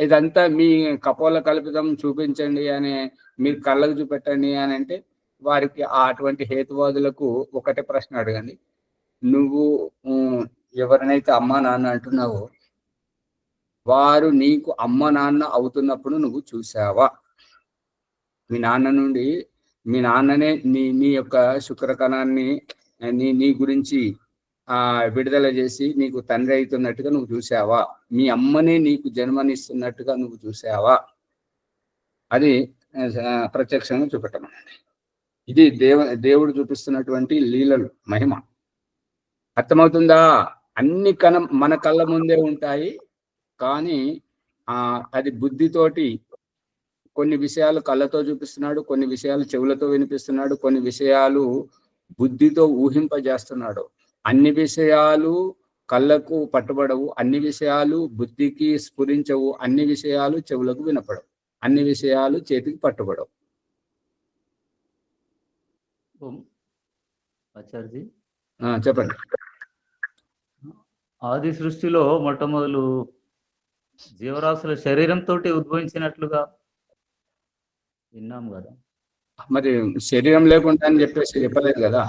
ఇదంతా మీ కపోల కల్పితం చూపించండి అని, మీరు కళ్ళకు చూపెట్టండి అని అంటే వారికి అటువంటి హేతువాదులకు ఒకటే ప్రశ్న అడగండి. నువ్వు ఎవరినైతే అమ్మ నాన్న అంటున్నావో వారు నీకు అమ్మ నాన్న అవుతున్నప్పుడు నువ్వు చూసావా? మీ నాన్ననే నీ యొక్క శుక్రకణాన్ని నీ గురించి విడుదల చేసి నీకు తండ్రి అవుతున్నట్టుగా నువ్వు చూసావా? మీ అమ్మనే నీకు జన్మనిస్తున్నట్టుగా నువ్వు చూసావా? అది ప్రత్యక్షంగా చూపెట్టమనండి. ఇది దేవుడు చూపిస్తున్నటువంటి లీలలు, మహిమ. అర్థమవుతుందా? అన్ని మన కళ్ళ ముందే ఉంటాయి, కానీ అది బుద్ధితోటి కొన్ని విషయాలు కళ్ళతో చూపిస్తున్నాడు, కొన్ని విషయాలు చెవులతో వినిపిస్తున్నాడు, కొన్ని విషయాలు బుద్ధితో ఊహింపజేస్తున్నాడు. అన్ని విషయాలు కళ్ళకు పట్టుబడవు, అన్ని విషయాలు బుద్ధికి స్ఫురించవు, అన్ని విషయాలు చెవులకు వినపడవు, అన్ని విషయాలు చేతికి పట్టుబడవు. ఆచార్యజీ చెప్పండి. ఆది సృష్టిలో మొట్టమొదలు జీవరాశుల శరీరంతో ఉద్భవించినట్లుగా విన్నాం కదా. మరి శరీరం లేకుండా అని చెప్పేసి చెప్పలేదు కదా.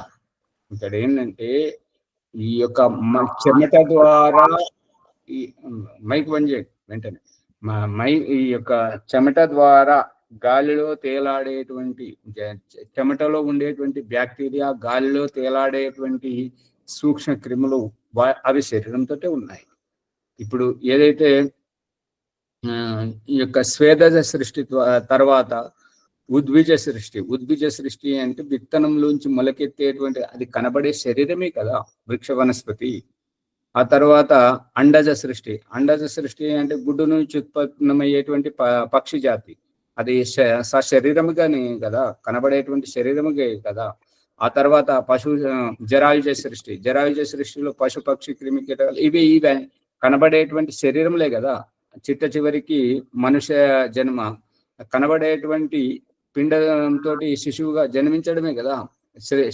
ఇక్కడ ఏంటంటే ఈ యొక్క చెమట ద్వారా ఈ మైక్ బంద్ చేయండి వెంటనే. ఈ యొక్క చెమట ద్వారా గాలిలో తేలాడేటువంటి చెమటలో ఉండేటువంటి బ్యాక్టీరియా, గాలిలో తేలాడేటువంటి సూక్ష్మ క్రిములు అవి శరీరంతో ఉన్నాయి. ఇప్పుడు ఏదైతే ఈ యొక్క స్వేదజ సృష్టి తర్వాత ఉద్భిజ సృష్టి అంటే విత్తనంలోంచి మొలకెత్తేటువంటి అది కనబడే శరీరమే కదా వృక్ష వనస్పతి. ఆ తర్వాత అండజ సృష్టి అంటే గుడ్డు నుంచి ఉత్పన్నమయ్యేటువంటి పక్షి జాతి, అది సశరీరముగానే కదా, కనబడేటువంటి శరీరముగా కదా. ఆ తర్వాత జరాయుజ సృష్టిలో పశు పక్షి క్రిమి కీటకాలు ఇవి కనబడేటువంటి శరీరంలే కదా. చివరికి మనుష్య జన్మ కనబడేటువంటి పిండంతో శిశువుగా జన్మించడమే కదా,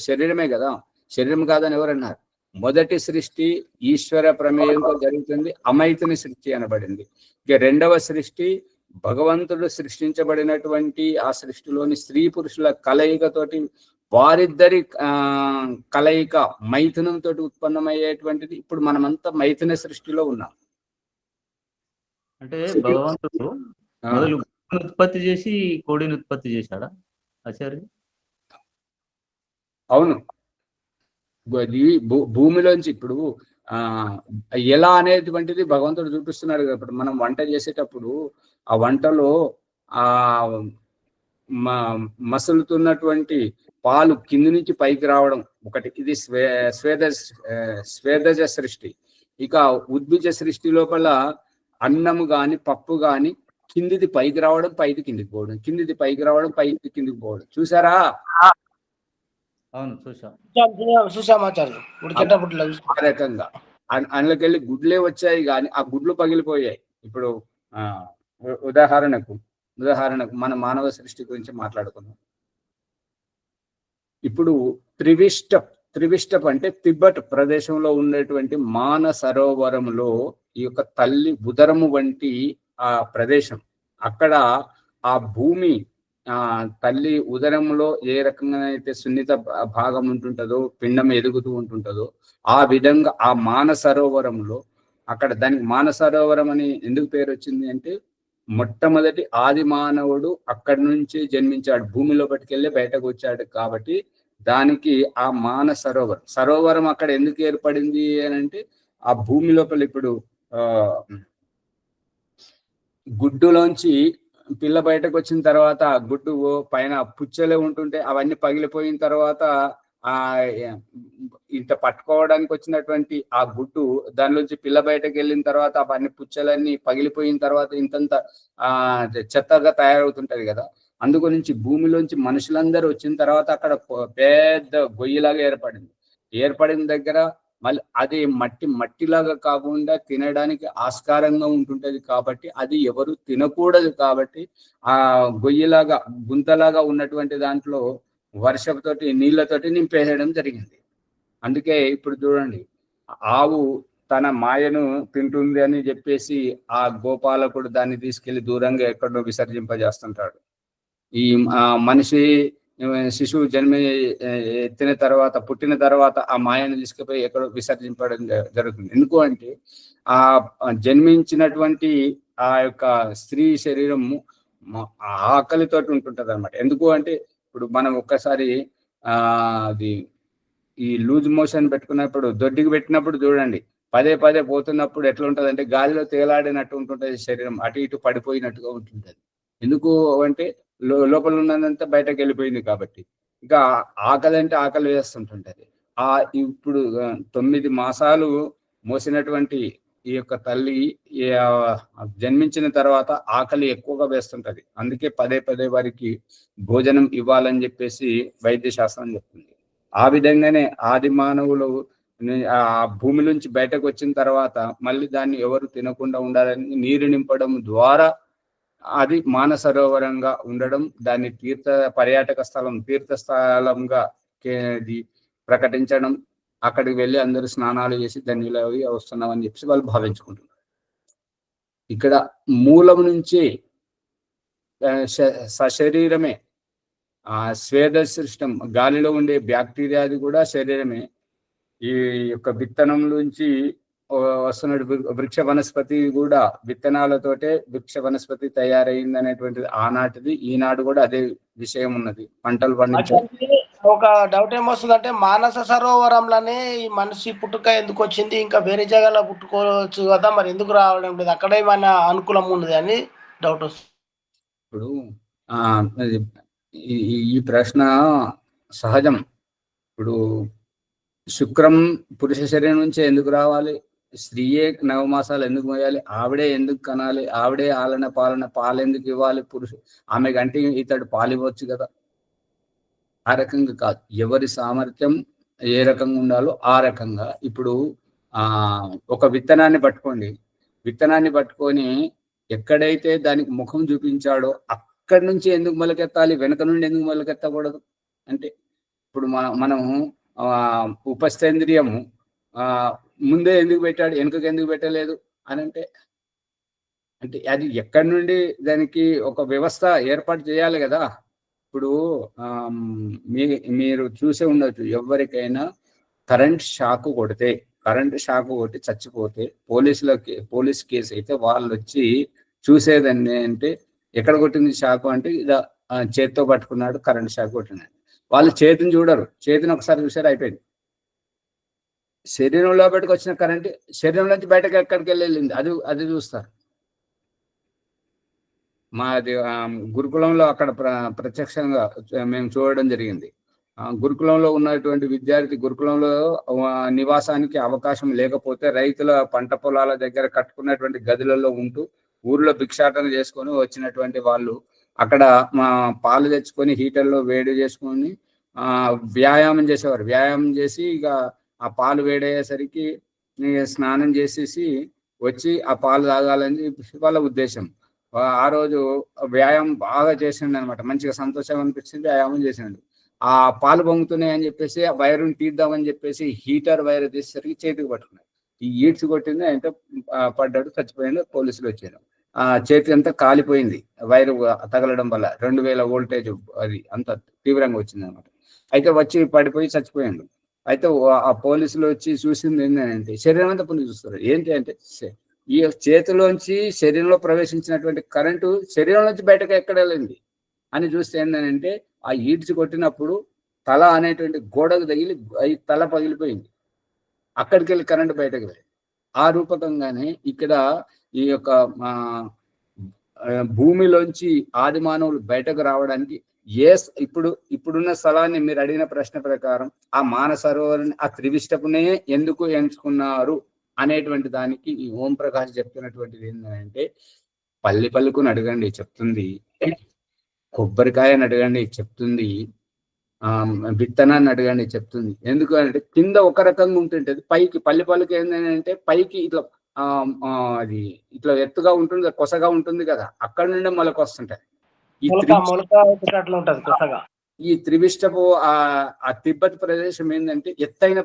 శరీరమే కదా. శరీరం కాదని ఎవరన్నారు? మొదటి సృష్టి ఈశ్వర ప్రమేయంతో జరుగుతుంది, అమైతుని సృష్టి అనబడింది. ఇక రెండవ సృష్టి భగవంతుడు సృష్టించబడినటువంటి ఆ సృష్టిలోని స్త్రీ పురుషుల కలయికతోటి, వారిద్దరి కలయిక మైథునంతో ఉత్పన్నమయ్యేటువంటిది. ఇప్పుడు మనమంతా మైథున సృష్టిలో ఉన్నాం. అంటే భగవంతుడు మొదలు ఉత్పత్తి చేసి కోడిని ఉత్పత్తి చేశాడా ఆచార్య? అవును. భూమిలోంచి ఇప్పుడు ఎలా అనేటువంటిది భగవంతుడు చూపిస్తున్నాడు కదా. ఇప్పుడు మనం వంట చేసేటప్పుడు ఆ వంటలో ఆ మసులుతున్నటువంటి పాలు కింది నుంచి పైకి రావడం ఒకటి, ఇది స్వేదజ సృష్టి. ఇక ఉద్భిజ సృష్టి లోపల అన్నము గాని పప్పు గాని కిందిది పైకి రావడం, పైకి కిందికి పోవడం, కిందిది పైకి రావడం, పైకి కిందికి పోవడం. చూసారా? అవును, చూసాం. ఆ రకంగా అందులోకి వెళ్ళి గుడ్లే వచ్చాయి కానీ ఆ గుడ్లు పగిలిపోయాయి. ఇప్పుడు ఉదాహరణకు మన మానవ సృష్టి గురించి మాట్లాడుకుందాం. ఇప్పుడు త్రివిష్టప్ అంటే తిబ్బెట్ ప్రదేశంలో ఉండేటువంటి మానసరోవరంలో ఈ యొక్క తల్లి ఉదరము వంటి ఆ ప్రదేశం, అక్కడ ఆ భూమి తల్లి ఉదరంలో ఏ రకంగా అయితే సున్నిత భాగం ఉంటుంటుందో, పిండం ఎదుగుతూ ఉంటుంటుందో, ఆ విధంగా ఆ మానసరోవరంలో అక్కడ దానికి మానసరోవరం అని ఎందుకు పేరు వచ్చింది అంటే, మొట్టమొదటి ఆది మానవుడు అక్కడి నుంచి జన్మించాడు, భూమిలో పట్టుకెళ్ళి బయటకు వచ్చాడు కాబట్టి దానికి ఆ సరోవరం అక్కడ ఎందుకు ఏర్పడింది అని అంటే, ఆ భూమి లోపల ఇప్పుడు గుడ్డులోంచి పిల్ల బయటకు వచ్చిన తర్వాత గుడ్డు పైన పుచ్చలే ఉంటుంటే అవన్నీ పగిలిపోయిన తర్వాత ఇంత పట్టుకోవడానికి వచ్చినటువంటి ఆ గుడ్డు దానిలోంచి పిల్ల బయటకు వెళ్ళిన తర్వాత అవన్నీ పుచ్చలన్నీ పగిలిపోయిన తర్వాత ఇంతంత చెత్తగా తయారవుతుంటది కదా. అందుగురించి భూమిలోంచి మనుషులందరూ వచ్చిన తర్వాత అక్కడ పెద్ద గొయ్యిలాగా ఏర్పడిన దగ్గర మళ్ళీ అది మట్టిలాగా కాకుండా తినడానికి ఆస్కారంగా ఉంటుంటది కాబట్టి అది ఎవరు తినకూడదు కాబట్టి ఆ గొయ్యిలాగా గుంతలాగా ఉన్నటువంటి దాంట్లో వర్షంతోటి నీళ్లతోటి నింపేయడం జరిగింది. అందుకే ఇప్పుడు చూడండి, ఆవు తన మాయను తింటుంది అని చెప్పేసి ఆ గోపాలకుడు దాన్ని తీసుకెళ్లి దూరంగా ఎక్కడో విసర్జింపజేస్తుంటాడు. ఈ మనిషి శిశువు ఎత్తిన తర్వాత పుట్టిన తర్వాత ఆ మాయను తీసుకుపోయి ఎక్కడో విసర్జింపడం జరుగుతుంది. ఎందుకు అంటే ఆ జన్మించినటువంటి ఆ యొక్క స్త్రీ శరీరం ఆకలితోటి ఉంటుంటది అనమాట. ఎందుకు అంటే ఇప్పుడు మనం ఒక్కసారి అది ఈ లూజ్ మోషన్ పెట్టుకున్నప్పుడు, దొడ్డికి పెట్టినప్పుడు చూడండి, పదే పోతున్నప్పుడు ఎట్లా ఉంటది అంటే గాలిలో తేలాడినట్టు ఉంటుంటది శరీరం, అటు ఇటు పడిపోయినట్టుగా ఉంటుంటది. ఎందుకు అంటే లోపల ఉన్నదంతా బయటకు వెళ్ళిపోయింది కాబట్టి. ఇంకా ఆకలి అంటే ఆకలి వేస్తుంటుంటది. ఇప్పుడు 9 మాసాలు మోసినటువంటి ఈ యొక్క తల్లి జన్మించిన తర్వాత ఆకలి ఎక్కువగా వేస్తుంటది. అందుకే పదే వారికి భోజనం ఇవ్వాలని చెప్పేసి వైద్య శాస్త్రం చెప్తుంది. ఆ విధంగానే ఆది మానవులు ఆ భూమి నుంచి బయటకు వచ్చిన తర్వాత మళ్ళీ దాన్ని ఎవరు తినకుండా ఉండాలని నీరు నింపడం ద్వారా అది మానసరోవరంగా ఉండడం, దాన్ని తీర్థస్థలంగా ప్రకటించడం, అక్కడికి వెళ్ళి అందరూ స్నానాలు చేసి దాన్ని వస్తున్నామని చెప్పి వాళ్ళు భావించుకుంటున్నారు. ఇక్కడ మూలం నుంచి సశరీరమే. స్వేద సృష్టం, గాలిలో ఉండే బ్యాక్టీరియాది కూడా శరీరమే. ఈ యొక్క విత్తనం నుంచి వస్తున్న వృక్ష వనస్పతి కూడా విత్తనాలతోటే వృక్ష వనస్పతి తయారైంది అనేటువంటిది ఆనాటిది. ఈనాడు కూడా అదే విషయం ఉన్నది. పంటలు పండించే ఒక డౌట్ ఏమొస్తుందంటే, మానస సరోవరంలోనే ఈ మనిషి పుట్టుక ఎందుకు వచ్చింది, ఇంకా వేరే జగలో పుట్టుకోవచ్చు కదా, మరి ఎందుకు రావడం లేదు, అక్కడ ఏమైనా అనుకూలం ఉన్నది అని డౌట్ వస్తుంది. ఇప్పుడు ఈ ప్రశ్న సహజం. ఇప్పుడు శుక్రం పురుష శరీరం నుంచే ఎందుకు రావాలి, స్త్రీయే 9 మాసాలు ఎందుకు మోయాలి, ఆవిడే ఎందుకు కనాలి, ఆవిడే ఆలన పాలన పాలు ఎందుకు ఇవ్వాలి, ఆమె గంటే ఇతడు పాలు ఇవ్వచ్చు కదా. ఆ రకంగా కాదు, ఎవరి సామర్థ్యం ఏ రకంగా ఉండాలో ఆ రకంగా. ఇప్పుడు ఒక విత్తనాన్ని పట్టుకొని ఎక్కడైతే దానికి ముఖం చూపించాడో అక్కడి నుంచి ఎందుకు మొలకెత్తాలి, వెనక నుండి ఎందుకు మొలకెత్తకూడదు అంటే, ఇప్పుడు మనము ఉపస్థేంద్రియము ముందే ఎందుకు పెట్టాడు, వెనుకకు ఎందుకు పెట్టలేదు అని అంటే అది ఎక్కడి నుండి దానికి ఒక వ్యవస్థ ఏర్పాటు చేయాలి కదా. ఇప్పుడు మీరు చూసే ఉండొచ్చు, ఎవరికైనా కరెంట్ షాక్ కొట్టి చచ్చిపోతే పోలీస్ కేసు అయితే వాళ్ళు వచ్చి చూసేదాన్ని అంటే, ఎక్కడ కొట్టింది షాకు అంటే ఇలా చేతితో పట్టుకున్నాడు, కరెంట్ షాక్ కొట్టినాడు. వాళ్ళు చేతిని చూడరు, చేతిని ఒకసారి చూసారు అయిపోయింది. శరీరంలో బయటకు వచ్చిన కరెంట్ శరీరం నుంచి బయటకు ఎక్కడికి వెళ్ళింది అది చూస్తారు. మాది గురుకులంలో అక్కడ ప్రత్యక్షంగా మేము చూడడం జరిగింది. గురుకులంలో ఉన్నటువంటి విద్యార్థి గురుకులంలో నివాసానికి అవకాశం లేకపోతే రైతుల పంట పొలాల దగ్గర కట్టుకున్నటువంటి గదులలో ఉంటూ ఊర్లో భిక్షాటన చేసుకొని వచ్చినటువంటి వాళ్ళు అక్కడ పాలు తెచ్చుకొని హీటర్లో వేడి చేసుకొని వ్యాయామం చేసేవారు. వ్యాయామం చేసి ఇక ఆ పాలు వేడయ్యేసరికి స్నానం చేసేసి వచ్చి ఆ పాలు తాగాలని వాళ్ళ ఉద్దేశం. ఆ రోజు వ్యాయామం బాగా చేసిండు అనమాట, మంచిగా సంతోషం అనిపించింది, వ్యాయామం చేసిండు. ఆ పాలు పొంగుతున్నాయి అని చెప్పేసి ఆ వైరుని తీద్దామని చెప్పేసి హీటర్ వైర్ తీసేసరికి చేతికి పట్టుకున్నాడు. ఈ ఈడ్స్ కొట్టింది, అంటే పడ్డాడు, చచ్చిపోయాడు. పోలీసులు వచ్చారు. ఆ చేతి అంతా కాలిపోయింది వైరు తగలడం వల్ల. 2000 వోల్టేజ్ అది అంత తీవ్రంగా వచ్చింది అనమాట. అయితే వచ్చి పడిపోయి చచ్చిపోయాడు. అయితే ఆ పోలీసులు వచ్చి చూసింది ఏంటంటే శరీరం అంతా పుణ్యం చూస్తారు. ఏంటి అంటే, ఈ చేతిలోంచి శరీరంలో ప్రవేశించినటువంటి కరెంటు శరీరం నుంచి బయటకు ఎక్కడ వెళ్ళింది అని చూస్తే ఏంటంటే, ఆ ఈడ్చి కొట్టినప్పుడు తల అనేటువంటి గోడకు తగిలి తల పగిలిపోయింది. అక్కడికి వెళ్ళి కరెంటు బయటకు వెళ్ళింది. ఆ రూపకంగానే ఇక్కడ ఈ యొక్క భూమిలోంచి ఆది మానవులు బయటకు రావడానికి ఇప్పుడున్న స్థలాన్ని మీరు అడిగిన ప్రశ్న ప్రకారం ఆ మానస సరోవరాన్ని ఆ త్రివిష్టపునే ఎందుకు ఎంచుకున్నారు అనేటువంటి దానికి ఈ ఓం ప్రకాష్ చెప్తున్నటువంటిది ఏంటంటే, పల్లిపల్లుకుని అడగండి చెప్తుంది, కొబ్బరికాయని అడగండి చెప్తుంది, విత్తనాన్ని అడగండి చెప్తుంది. ఎందుకు అంటే కింద ఒక రకంగా ఉంటుంటది, పైకి పల్లిపల్లుకి ఏంటంటే పైకి ఇట్లా అది ఇట్లా ఎత్తుగా ఉంటుంది, కొసగా ఉంటుంది కదా, అక్కడ నుండి మొలక వస్తుంటది. ఈ త్రివిష్టపు ఆ తిబ్బత్ ప్రదేశం ఏంటంటే ఎత్తైన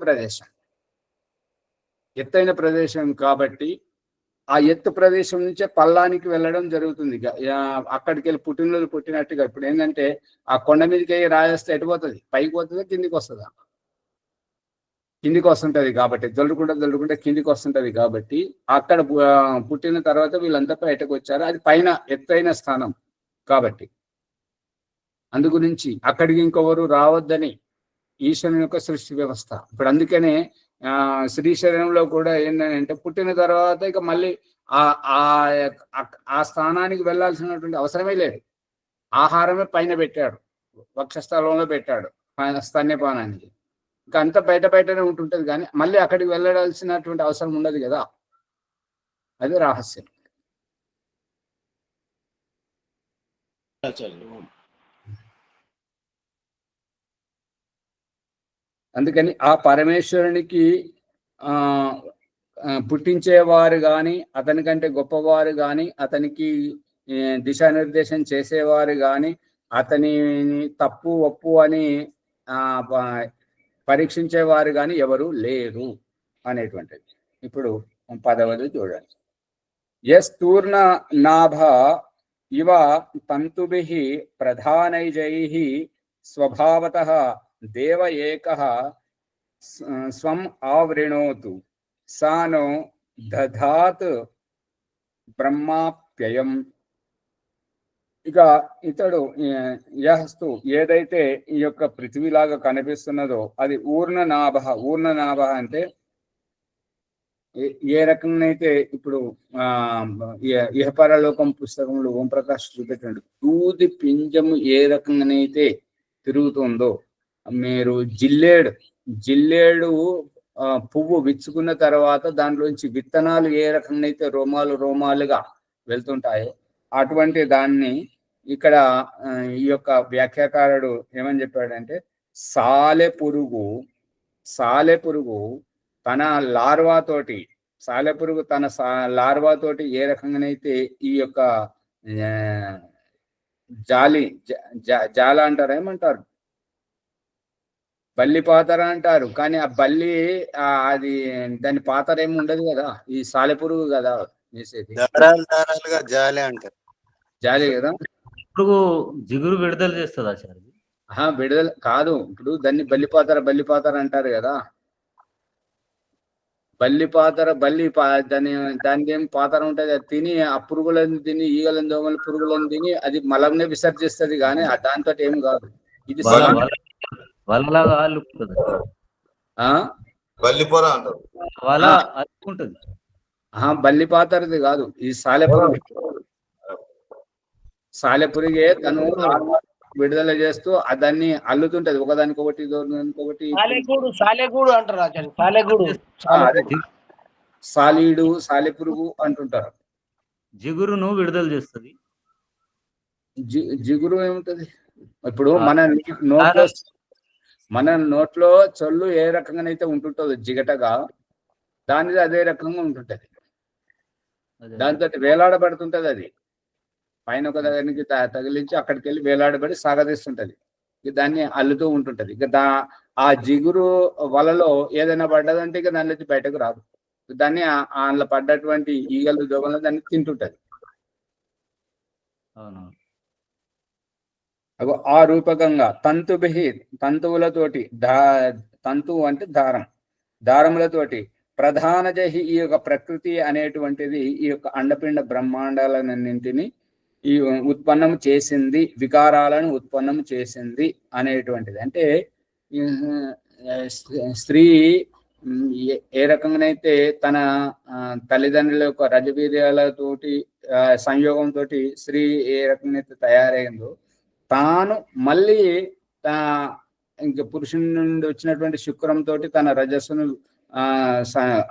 ప్రదేశం కాబట్టి ఆ ఎత్తు ప్రదేశం నుంచే పల్లానికి వెళ్ళడం జరుగుతుంది. అక్కడికి వెళ్ళి పుట్టినట్టుగా ఇప్పుడు ఏంటంటే ఆ కొండ మీదకి రాయేస్తే ఎటుపోతుంది, పైకి పోతుందా కిందికి వస్తుందా, కిందికి వస్తుంటది కాబట్టి దొల్లుకుంటే కిందికి వస్తుంటది కాబట్టి అక్కడ పుట్టిన తర్వాత వీళ్ళంతా బయటకు వచ్చారు. అది పైన ఎత్తైన స్థానం కాబట్టి అందు గురించి అక్కడికి ఇంకొవరు రావద్దని ఈశ్వరుని యొక్క సృష్టి వ్యవస్థ. ఇప్పుడు అందుకనే శ్రీశైలంలో కూడా ఏంటంటే పుట్టిన తర్వాత ఇక మళ్ళీ ఆ స్థానానికి వెళ్ళాల్సినటువంటి అవసరమే లేదు. ఆహారమే పైన పెట్టాడు, వక్షస్థలంలో పెట్టాడు స్తన్యపానానికి. ఇంకా అంతా బయటనే ఉంటుంటది, కానీ మళ్ళీ అక్కడికి వెళ్ళాల్సినటువంటి అవసరం ఉండదు కదా. అది రహస్యం. అందుకని ఆ పరమేశ్వరునికి పుట్టించేవారు కానీ, అతనికంటే గొప్పవారు కానీ, అతనికి దిశానిర్దేశం చేసేవారు కానీ, అతనిని తప్పు ఒప్పు అని పరీక్షించేవారు కానీ ఎవరు లేరు అనేటువంటిది. ఇప్పుడు 10వది చూడండి. యస్తూర్ణ నాభ ఇవ తంతుభిః ప్రధానైజైః స్వభావతః దేవ ఏకః స్వం ఆవృణోతు సానో దధాత్ బ్రహ్మాప్యయం. ఇక ఇతడు యహస్తు ఏదైతే ఈ యొక్క పృథ్వీలాగా కనిపిస్తున్నదో అది ఊర్ణనాభ. ఊర్ణనాభ అంటే ఏ రకంగా అయితే ఇప్పుడు ఇహపరలోకం పుస్తకంలో ఓంప్రకాష్ చూపెట్టినట్టు దూది పింజము ఏ రకంగానైతే తిరుగుతుందో, మీరు జిల్లేడు పువ్వు విచ్చుకున్న తర్వాత దాంట్లోంచి విత్తనాలు ఏ రకంగా అయితే రోమాలుగా వెళ్తుంటాయో అటువంటి దాన్ని ఇక్కడ ఈ యొక్క వ్యాఖ్యాకారుడు ఏమని చెప్పాడంటే, సాలెపురుగు తన లార్వాతోటి ఏ రకంగానైతే ఈ యొక్క జాల అంటారు, ఏమంటారు, బల్లి పాతర అంటారు. కానీ ఆ బల్లి అది దాని పాతర ఏమి ఉండదు కదా, ఈ సాలెపురుగు కదా వేసేది, జాలి కదా. పురుగు జిగురు విడుదల చేస్తుంది ఆచార్య. విడుదల కాదు, ఇప్పుడు దాన్ని బల్లిపాతర అంటారు కదా. దానికి ఏం పాతర ఉంటుంది, అది తిని ఆ పురుగులను తిని, ఈగలను దోమలు పురుగులను తిని అది మలంనే విసర్జిస్తుంది, కానీ దాంతో ఏం కాదు. ఇది వలలాగా అల్లుకుంటుంది, వల అల్లుకుంటుంది. బల్లిపాతరది కాదు, ఈ సాలెపురిగే తను విడుదల చేస్తూ దాన్ని అల్లుతుంటది ఒకదానికొకటి. సాలెగూడు అంటారు ఆచార్య, సాలెపురుగు అంటుంటారు. జిగురును విడుదల చేస్తుంది. జిగురు ఏముంటది, ఇప్పుడు మన నోట్లో చొల్లు ఏ రకంగానైతే ఉంటుంటుందో జిగటగా, దానిది అదే రకంగా ఉంటుంటది. దాంతో వేలాడబడుతుంటది, అది పైన ఒక దగ్గరికి తగిలించి అక్కడికి వెళ్ళి వేలాడబడి సాగదీస్తుంటది. దాన్ని అల్లుతూ ఉంటుంటది. ఇక ఆ జిగురు వలలో ఏదైనా పడ్డదంటే ఇక దాని నుంచి బయటకు రాదు. దాన్ని అందులో పడ్డటువంటి ఈగలు దోమలు దాన్ని తింటుంటది. ఆ రూపకంగా తంతువులతోటి, తంతువు అంటే దారములతోటి ప్రధానజహి ఈ యొక్క ప్రకృతి అనేటువంటిది ఈ యొక్క అండపిండ బ్రహ్మాండాలన్నింటినీ ఈ ఉత్పన్నం చేసింది, వికారాలను ఉత్పన్నం చేసింది అనేటువంటిది. అంటే స్త్రీ ఏ రకంగానైతే తన తల్లిదండ్రుల యొక్క రజవీర్యాలతోటి సంయోగంతో స్త్రీ ఏ రకంగా అయితే తయారైందో, తాను మళ్ళీ ఇంక పురుషుని నుండి వచ్చినటువంటి శుక్రంతో తన రజస్సును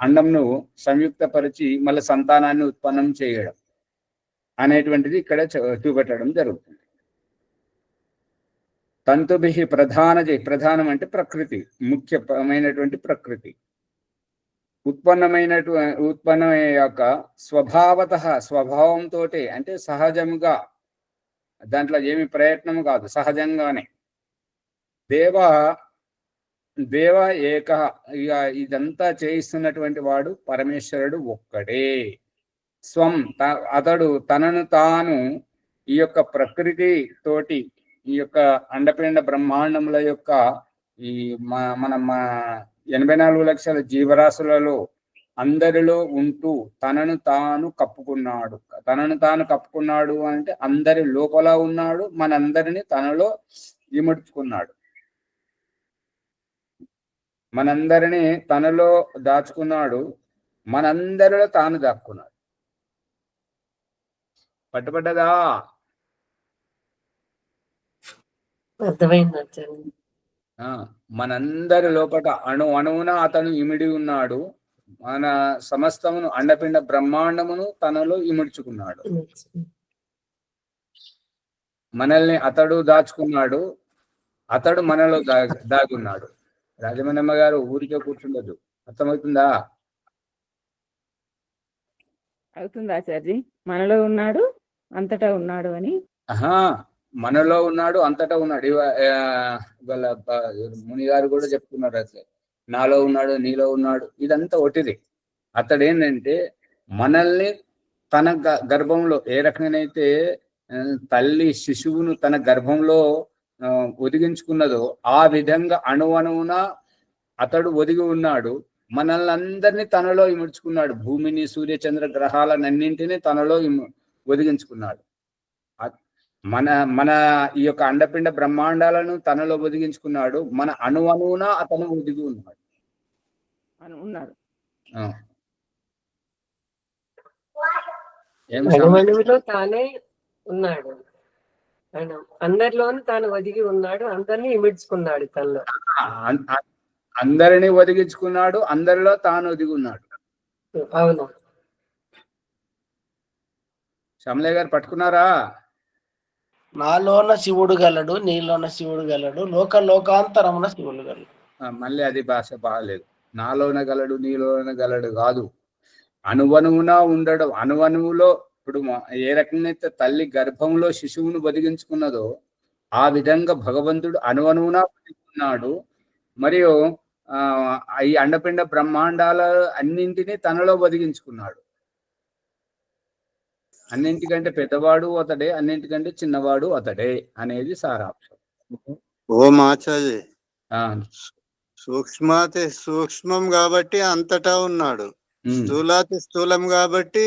అండంను సంయుక్తపరిచి మళ్ళీ సంతానాన్ని ఉత్పన్నం చేయడం అనేటువంటిది ఇక్కడ చూపెట్టడం జరుగుతుంది. తంతుభిః ప్రధానం అంటే ప్రకృతి, ముఖ్యమైనటువంటి ప్రకృతి ఉత్పన్నమయ్యాక స్వభావంతో అంటే సహజంగా, దాంట్లో ఏమి ప్రయత్నం కాదు, సహజంగానే దేవ ఏక. ఇక ఇదంతా చేయిస్తున్నటువంటి వాడు పరమేశ్వరుడు ఒక్కడే. అతడు తనను తాను ఈ యొక్క ప్రకృతి తోటి, ఈ యొక్క అండపిండ బ్రహ్మాండముల యొక్క ఈ మన 84 లక్షల జీవరాశులలో అందరిలో ఉంటూ తనను తాను కప్పుకున్నాడు అంటే అందరి లోపల ఉన్నాడు, మనందరిని తనలో ఇముడ్చుకున్నాడు, మనందరినీ తనలో దాచుకున్నాడు, మనందరిలో తాను దాక్కున్నాడు. పట్టుబడ్డదా? మనందరి లోపల అణువున అతను ఇమిడి ఉన్నాడు, మన సమస్తమును అండపిండ బ్రహ్మాండమును తనలో ఇముడ్చుకున్నాడు. మనల్ని అతడు దాచుకున్నాడు, అతడు మనలో దాగున్నాడు. రాజమన్నమ్మ గారు ఊరికే కూర్చుండదు, అర్థమవుతుందా? అవుతుంది ఆచార్య, మనలో ఉన్నాడు అంతటా ఉన్నాడు అని. మనలో ఉన్నాడు అంతటా ఉన్నాడు. వాళ్ళ ముని గారు కూడా చెప్తున్నారు, అసలు నాలో ఉన్నాడు, నీలో ఉన్నాడు, ఇదంతా ఒకటిది. అతడు ఏంటంటే మనల్ని తన గర్భంలో ఏ రకంగానైతే తల్లి శిశువును తన గర్భంలో ఒదిగించుకున్నదో ఆ విధంగా అణువణువున అతడు ఒదిగి ఉన్నాడు. మనల్ని అందరినీ తనలో ఇముడ్చుకున్నాడు. భూమిని, సూర్య చంద్ర గ్రహాలన్నింటినీ తనలో ఒదిగించుకున్నాడు. మన మన ఈ యొక్క అండపిండ బ్రహ్మాండాలను తనలో ఒదిగించుకున్నాడు. మన అణువణువున అతను ఒదిగి ఉన్నాడు. అణువణువులో తానే ఉన్నాడు. అందరిలోనూ తాను ఒదిగి ఉన్నాడు. అందరినీ ఇమిడ్చుకున్నాడు తనలో. అందరినీ ఒదిగించుకున్నాడు. అందరిలో తాను ఒదిగి ఉన్నాడు. అవును. శ్యామలయ్య గారు పట్టుకున్నారా? నాలోన శివుడు గలడు, నీలోన శివుడు గలడు, లోకాంతరమున శివుడు గలడు. మళ్ళీ అది భాష బాగాలేదు. నాలోన గలడు, నీలోన గలడు కాదు. అణువణువున ఉండడం. అణువణువులో ఇప్పుడు ఏ రకంగా తల్లి గర్భంలో శిశువును బతికించుకున్నదో ఆ విధంగా భగవంతుడు అణువణువున బతికున్నాడు. మరియు ఈ అండపిండ బ్రహ్మాండాల అన్నింటినీ తనలో బతికించుకున్నాడు. అన్నింటికంటే పెద్దవాడు అతడే, అన్నింటికంటే చిన్నవాడు అతడే అనేది సారాంశం. ఓం ఆచార్య, సూక్ష్మాతి సూక్ష్మం కాబట్టి అంతటా ఉన్నాడు, స్థూలాతి స్థూలం కాబట్టి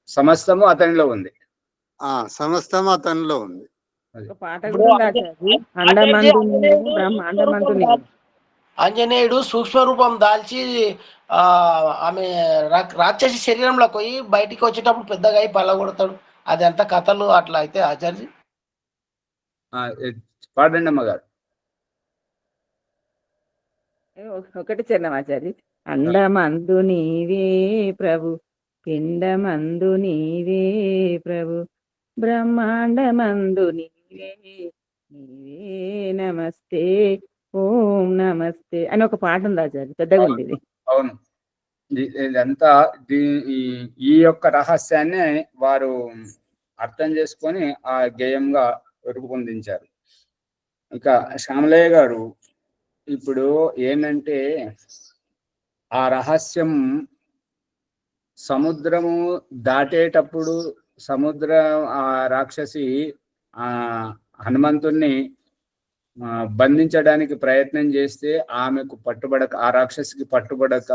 సమస్తము అతనిలో ఉంది. సమస్తము అతనిలో ఉంది. ఆంజనేయుడు సూక్ష్మ రూపం దాల్చి ఆమె రాక్షసి శరీరంలోకి పోయి బయటికి వచ్చేటప్పుడు పెద్దగా అయి పల్లగొడతాడు. అది అంత కథలు అట్లా అయితే ఆచార్య పాడండి అమ్మగారు. ఒకటి చరణమాచారి. అండమందు నీవే ప్రభు, పిండమందు నీవే ప్రభు, బ్రహ్మాండమందు నీవే నీవే నమస్తే ఓం నమస్తే అని ఒక పాట ఉంది ఆచార్య, పెద్దగా ఉంది ఇది. అవును, ఇదంతా ఈ యొక్క రహస్యాన్ని వారు అర్థం చేసుకొని ఆ గేయంగా రూపొందించారు. ఇక శ్యామలయ్య గారు ఇప్పుడు ఏంటంటే ఆ రహస్యం సముద్రము దాటేటప్పుడు ఆ రాక్షసి హనుమంతుణ్ణి బంధించడానికి ప్రయత్నం చేస్తే ఆమెకు పట్టుబడక, ఆ రాక్షసికి పట్టుబడక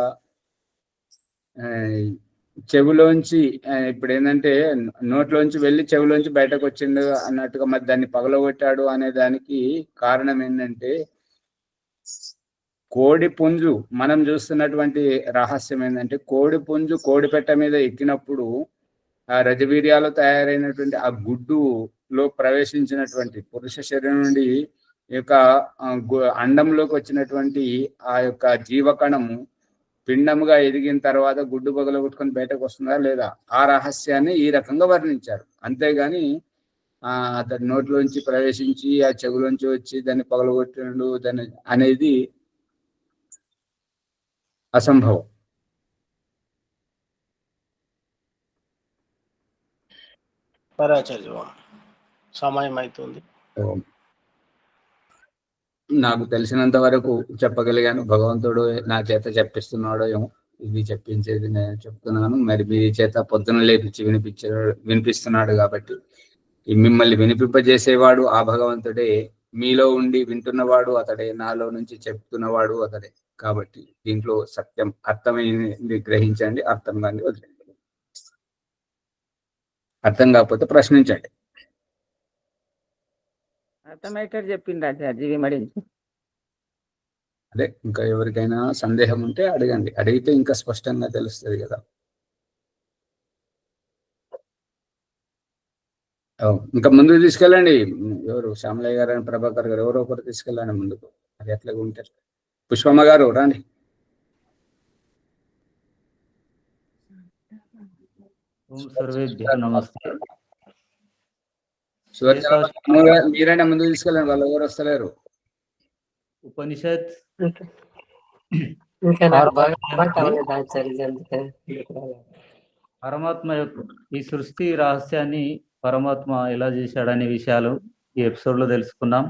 చెవులోంచి ఇప్పుడు ఏంటంటే నోట్లోంచి వెళ్ళి చెవులోంచి బయటకు వచ్చిండు అన్నట్టుగా మరి దాన్ని పగలగొట్టాడు అనే దానికి కారణం ఏంటంటే కోడి పుంజు, మనం చూస్తున్నటువంటి రహస్యం ఏంటంటే కోడి పుంజు కోడిపెట్ట మీద ఎక్కినప్పుడు ఆ రజవీర్యాలు తయారైనటువంటి ఆ గుడ్డులో ప్రవేశించినటువంటి పురుష శరీరం నుండి ఈ యొక్క అండంలోకి వచ్చినటువంటి ఆ యొక్క జీవకణము పిండముగా ఎదిగిన తర్వాత గుడ్డు పగలగొట్టుకొని బయటకు వస్తుందా లేదా, ఆ రహస్యాన్ని ఈ రకంగా వర్ణించారు. అంతేగాని అతడి నోట్లోంచి ప్రవేశించి ఆ చెవులోంచి వచ్చి దాన్ని పగలగొట్టిండు దాన్ని అనేది అసంభవం. సమయం అవుతుంది. నాకు తెలిసినంత వరకు చెప్పగలిగాను. భగవంతుడు నా చేత చెప్పిస్తున్నాడో ఏమో, ఇది చెప్పించేది నేను చెప్తున్నాను. మరి మీ చేత పొద్దున లేపించి వినిపిస్తున్నాడు కాబట్టి మిమ్మల్ని వినిపింపజేసేవాడు ఆ భగవంతుడే, మీలో ఉండి వింటున్నవాడు అతడే, నాలో నుంచి చెప్తున్నవాడు అతడే. కాబట్టి దీంట్లో సత్యం అర్థమైంది గ్రహించండి, అర్థం కాని వదిలేండి. అర్థం కాకపోతే ప్రశ్నించండి. అర్థమయ్యేటట్టు చెప్పింది ఆచార్య విమడించి. అదే ఇంకా ఎవరికైనా సందేహం ఉంటే అడగండి, అడిగితే ఇంకా స్పష్టంగా తెలుస్తుంది కదా. ఇంకా ముందుకు తీసుకెళ్ళండి. ఎవరు శ్యామలయ్య గారు అని ప్రభాకర్ గారు ఎవరో ఒకరు తీసుకెళ్ళండి ముందుకు. అది ఎట్లాగా ఉంటారు. పుష్పమ్మ గారు రండి. నమస్తే. మీరైనా ముందుకు తీసుకెళ్ళండి, వాళ్ళు ఎవరు వస్తలేరు. ఉపనిషత్ పరమాత్మ యొక్క ఈ సృష్టి రహస్యాన్ని పరమాత్మ ఎలా చేశాడనే విషయాలు ఈ ఎపిసోడ్ లో తెలుసుకున్నాం.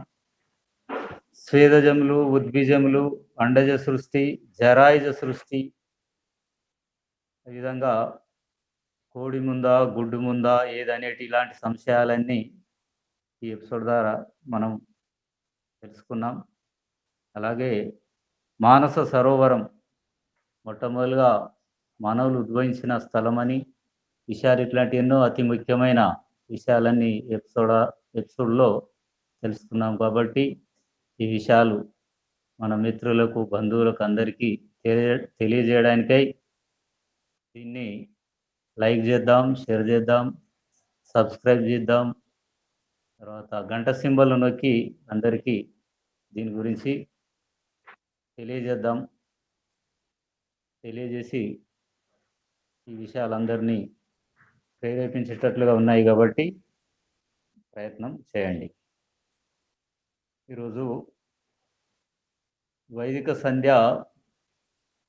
స్వేదజములు, ఉద్బీజములు, అండజ సృష్టి, జరాయుజ సృష్టి, ఈ విధంగా కోడి ముందా గుడ్డు ముందా ఏదనేటి ఇలాంటి సంశయాలన్నీ ఈ ఎపిసోడ్ ద్వారా మనం తెలుసుకున్నాం. అలాగే మానస సరోవరం మొట్టమొదలుగా మానవులు ఉద్భవించిన స్థలమని విషయాలు ఇట్లాంటి ఎన్నో అతి ముఖ్యమైన విషయాలన్నీ ఎపిసోడ్లో తెలుసుకున్నాం. కాబట్టి ఈ విషయాలు మన మిత్రులకు బంధువులకు అందరికీ తెలియజేయడానికై దీన్ని లైక్ చేద్దాం, షేర్ చేద్దాం, సబ్స్క్రైబ్ చేద్దాం. తర్వాత గంట సింబల్ నొక్కి అందరికీ దీని గురించి తెలియజేసి ఈ విషయాలందరినీ ప్రేరేపించేటట్లుగా ఉన్నాయి కాబట్టి ప్రయత్నం చేయండి. ఈరోజు వైదిక సంధ్య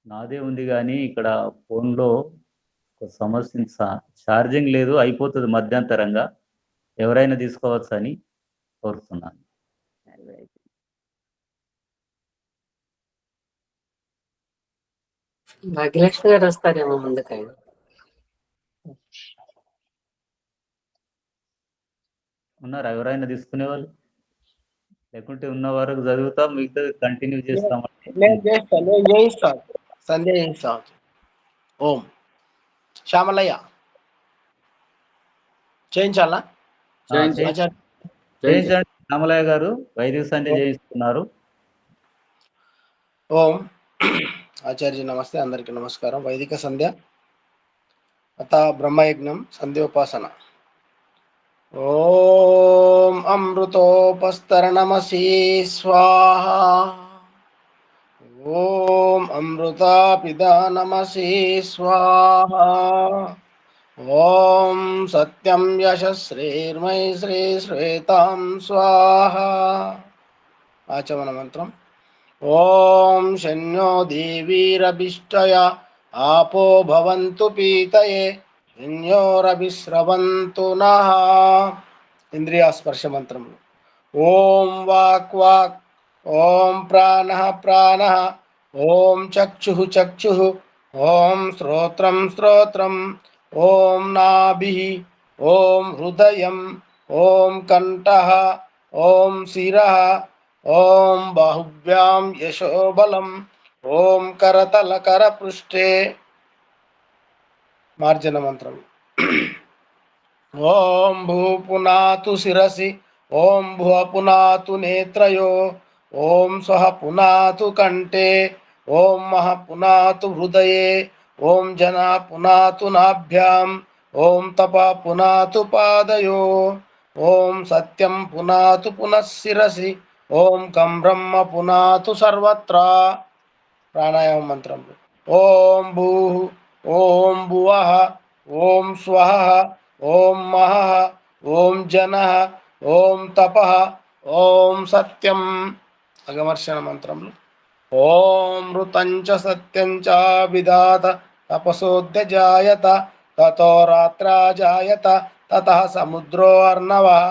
నాదే ఉంది కానీ ఇక్కడ ఫోన్లో ఒక సమస్య, ఛార్జింగ్ లేదు, అయిపోతుంది మధ్యంతరంగా. ఎవరైనా తీసుకోవచ్చు అని కోరుతున్నాను. భాగ్యలక్ష్మి గారు వస్తారేమో ముందుకైనా. ఉన్నారా ఎవరైనా తీసుకునే వాళ్ళు? లేకుంటే ఉన్న వరకు చదువుతాం, మిగతా కంటిన్యూ చేస్తామంటే నేను చేయిస్తాను, సంధ్య చేయిస్తాను. ఓం శ్యామలయ్య చేయించాలా? చేయించండి. రామలయ్య గారు వైదిక సంధ్య చేయిస్తున్నారు. ఓం ఆచార్య నమస్తే, అందరికీ నమస్కారం. వైదిక సంధ్య అత బ్రహ్మయజ్ఞం సంధ్యోపాసన. ఓం అమృతోపస్తరణమసి స్వాహా. ఓం అమృతాపిదానమసి స్వాహా. ఓం సత్యం యశశ్రీర్మై శ్రీ శ్వేతాం స్వాహా. ఆచమన మంత్రం. ఓం శన్యో దేవీరభిష్టయ ఆపో భవంతు పీతయే శన్యోరభిస్రవంతు నః. ఇంద్రియాస్పర్శ మంత్రములు. ఓం వాక్ వాక్, ఓం ప్రాణః ప్రాణః, ఓం చక్షుః చక్షుః, ఓం శ్రోత్రం శ్రోత్రం, ఓం నాభిః, ఓం హృదయం, ఓం కంఠః, ఓం శిరః, ఓం బాహుభ్యాం యశోబలం, ఓం కరతల కరపృష్ఠే. మార్జన మంత్రం. ఓం భూ పునాతు శిరసి, ఓం భువ పునాతు నేత్రయో, ఓం స్వః పునాతు కంఠే, ఓం మహ పునాతు హృదయే, ఓం జన పునాతు నాభ్యాం, ఓం తప పునాతు పాదయో, ఓం సత్యం పునాతు పునఃశిరసి, ఓం కం బ్రహ్మ పునాతు సర్వత్రా. ప్రాణాయామ మంత్రం. ఓం భూ, ఓం భువః, ఓం స్వః, ఓం మహః, ఓం జనః, ఓం తపః, ఓం సత్యం. అగమర్శన మంత్రములు. ఓం మృతంచ సత్యంచ విధాత తపసోద్యజాయత తతో రాత్రాజాయత తతః సముద్రో అర్ణవః.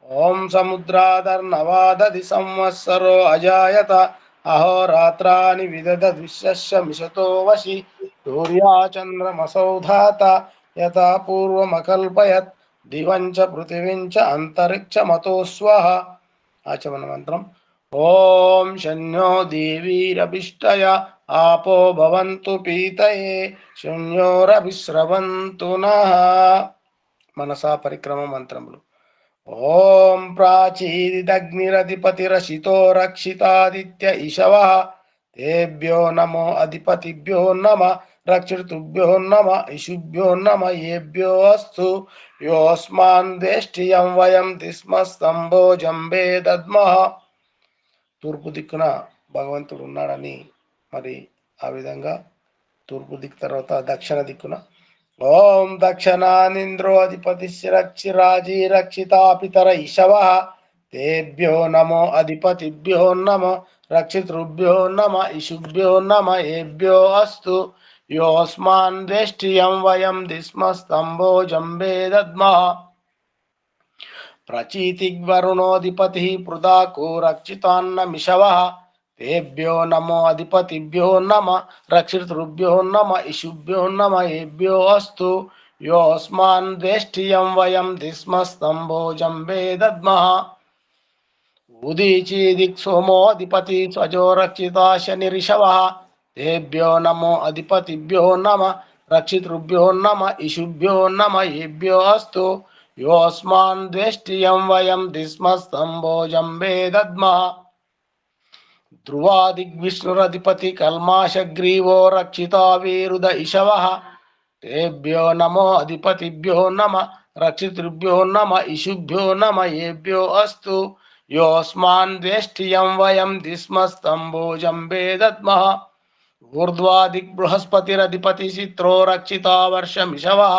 ఓం సముద్రాదర్ణవాదధి సంవత్సరో అజాయత అహోరాత్రాని విదధద్విశ్వస్య మిషతో వశి సూర్యాచంద్రమసౌధాత యథా పూర్వమకల్పయత్ దివంచ పృథివించ అంతరిక్షమతో స్వః. ఆచమన మంత్రం. ఓం శన్యో దేవీరభిష్టయ ఆపో భవంతు పీతయే శూన్యోరభిస్రవంతు నః. మనసా పరిక్రమ మంత్రములు. ఓం ప్రాచీదిదగ్నిరధిపతిరశితో రక్షితాదిత్య ఇషవః. తేభ్యో నమో అధిపతిభ్యో నమ రక్షితుభ్యో నమ ఇషుభ్యో నమ ఏభ్యో అస్తు. యోస్మాన్ వేష్టియం వయం తిస్మస్తంభోజంబే దద్మః. తూర్పు దిక్కున భగవంతుడు ఉన్నాడని మరి ఆ విధంగా తూర్పు దిక్కు తర్వాత దక్షిణ దిక్కున ఓం దక్షిణానింద్రో అధిపతిరక్షిరాజీ రక్షితాపితర ఇషవః. తేభ్యో నమో అధిపతిభ్యో నమ రక్షితృభ్యో నమ ఇషుభ్యో నమ ఏభ్యో అస్తు. యోస్మాన్ వేష్టియం వయం దిస్మస్తంభోజంబే దద్మః. ప్రచీతిగ్వరుణోధిపతి పృథాకో రక్షితాన్నమిషవః. తేభ్యో నమో అధిపతిభ్యో నమ రక్షితృభ్యో నమ ఇషుభ్యో నమ ఏభ్యో అస్తు. योऽस्मान् द्वेष्टियं वयं धिस्मस्तम्भोजम्बे दद्मः उदीचीदिक् सोमोऽधिपति स्वजो रक्षिता शनिरिषवः तेभ्यो नमो अधिपतिभ्यो नमः रक्षितृभ्यो नमः इषुभ्यो नमः येभ्यो अस्तु योऽस्मान् द्वेष्टियं वयं धिस्मस्तम्भोजम्बे दद्मः ध्रुवादिग्विष्णुरधिपति कल्माशग्रीवो रक्षिता वीरुद इषवः तेभ्यो नमो अधिपतिभ्यो नमः रक्षितृभ्यो नमः इषुभ्यो नमः येभ्यो अस्तु योऽस्मान् द्वेष्टियं वयं धिस्मस्तम्भोजम्बे दद्मः ऊर्ध्वादिक् बृहस्पतिरधिपति चित्रो रक्षिता वर्षमिषवः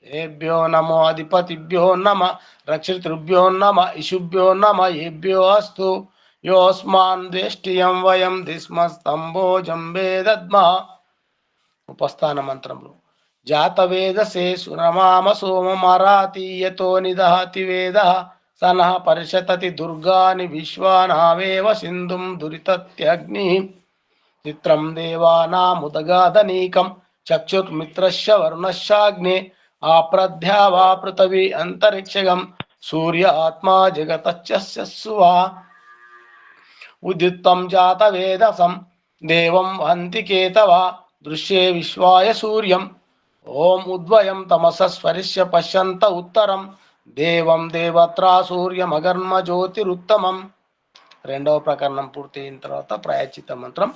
तेभ्यो नमो अधिपतिभ्यो नमः रक्षितृभ्यो नमः इषुभ्यो नमः येभ्यो अस्तु योऽस्मान् द्वेष्टियं वयं धिस्मस्तम्भोजम्बे दद्मः उपस्थान मंत्रములు जातवेदसे सुनमाम सोममरातीयतो निदहति वेदः सनः परिषतति दुर्गानि विश्वानावेव सिन्धुं दुरितत्यग्निः चित्रं देवानामुदगादनीकं चक्षुर्मित्रस्य वरुणस्याग्ने आप्रध्यावा पृथिवी अन्तरिक्षगं सूर्य आत्मा जगतस्य सुवा उदित्तं जातवेदसं देवं वन्ति केतवा दृश्ये विश्वाय सूर्यं ओम उद्वयं तमसस्फरिष्य पश्यन्त उत्तरं देवं देवत्रा सूर्यमगर्म ज्योतिरुत्तमं రెండవ ప్రకరణం పూర్తయిన తర్వాత ప్రాయశ్చిత్త మంత్రం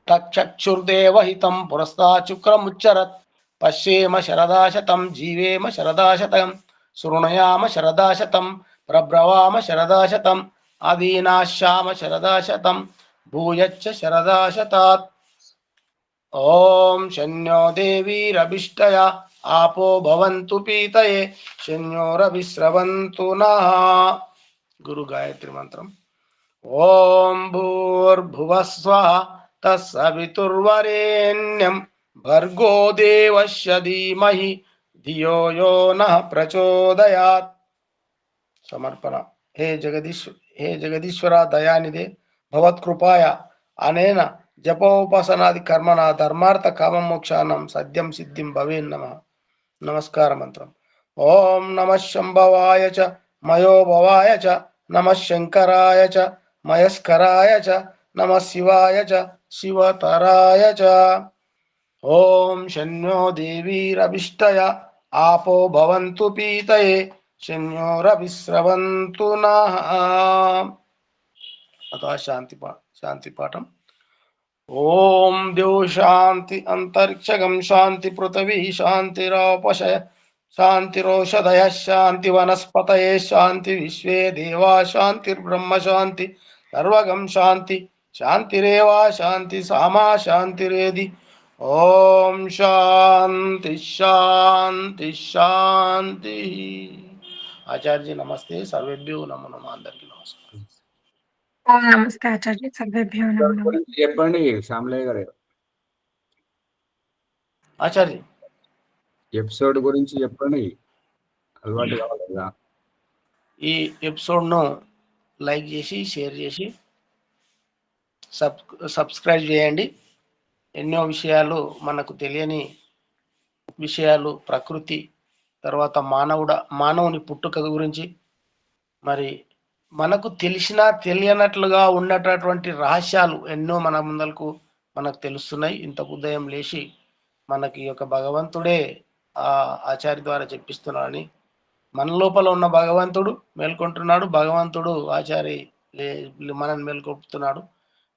చక్షుర్దేవహితం పురస్తాచుక్రముచ్చరత్ పశ్యేమ శరదాశతం జీవేమ శరదాశతం శృణయామ శరదాశతం ప్రబ్రవామ శరదాశతం ఆదీనాశ్యామ శరదాశతం భూయచ్చ శరదాశతాత్ ఓం శన్యో దేవీరభిష్టయ आपो भवन्तु पीतये शन्योरभिस्रवन्तु नः गुरु गायत्री मंत्रम ओम भूर्भुवः स्वः तत्सवितुर्वरेण्यं भर्गो देवस्य धीमहि धियो यो नः प्रचोदयात् समर्पण हे जगदीश्वरा दयानिधे भवत्कृपाया अनेन जपोपासनादि कर्मणा धर्मार्थ काम मोक्षाणां सद्यं सिद्धिं भवेन्नमः नमस्कार मंत्रम ओम नमः शंभवाय च मयोभवाय च नमः शंकराय च मयस्कराय च नमः शिवाय च शिवतराय च ओम शन्यो देवीरभिष्टय आपो भवन्तु पीतये शन्योरभिस्रवन्तु नः अतः शांति पाठम ओम देव शांति अंतरिक्षगम शांति पृथ्वी शांतिरोपशय शांतिरोषधय शांति वनस्पतये शांति विश्वे देवा शांतिर्ब्रह्म शांति सर्वगम शांति शांतिरेवा शांति सामा शांतिरेधि ओम शांति शांति शांति। आचार्य जी नमस्ते, सर्वेभ्यो नमो नमः, अंदरिकी नमस्कार। नमस्ते आचार्य, सर्वेभ्यो नमो नमः। చెప్పండి శ్యామలయ్య గారు. ఆచార్య ఎపిసోడ్ గురించి చెప్పండి, అలవాటు కావాలి కదా. ఈ ఎపిసోడ్ను లైక్ చేసి షేర్ చేసి సబ్స్క్రైబ్ చేయండి. ఎన్నో విషయాలు, మనకు తెలియని విషయాలు, ప్రకృతి, తర్వాత మానవుని పుట్టుక గురించి, మరి మనకు తెలిసినా తెలియనట్లుగా ఉన్నటువంటి రహస్యాలు ఎన్నో మన ముందరకు మనకు తెలుస్తున్నాయి. ఇంత ఉదయం లేచి మనకి ఒక భగవంతుడే ఆచార్య ద్వారా చెప్పిస్తున్నాడని, మన లోపల ఉన్న భగవంతుడు మేల్కొంటున్నాడు, భగవంతుడు ఆచార్య మనల్ని మేల్కొల్పుతున్నాడు.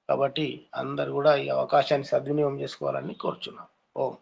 కాబట్టి అందరు కూడా ఈ అవకాశాన్ని సద్వినియోగం చేసుకోవాలని కోరుచున్నాం. ఓం.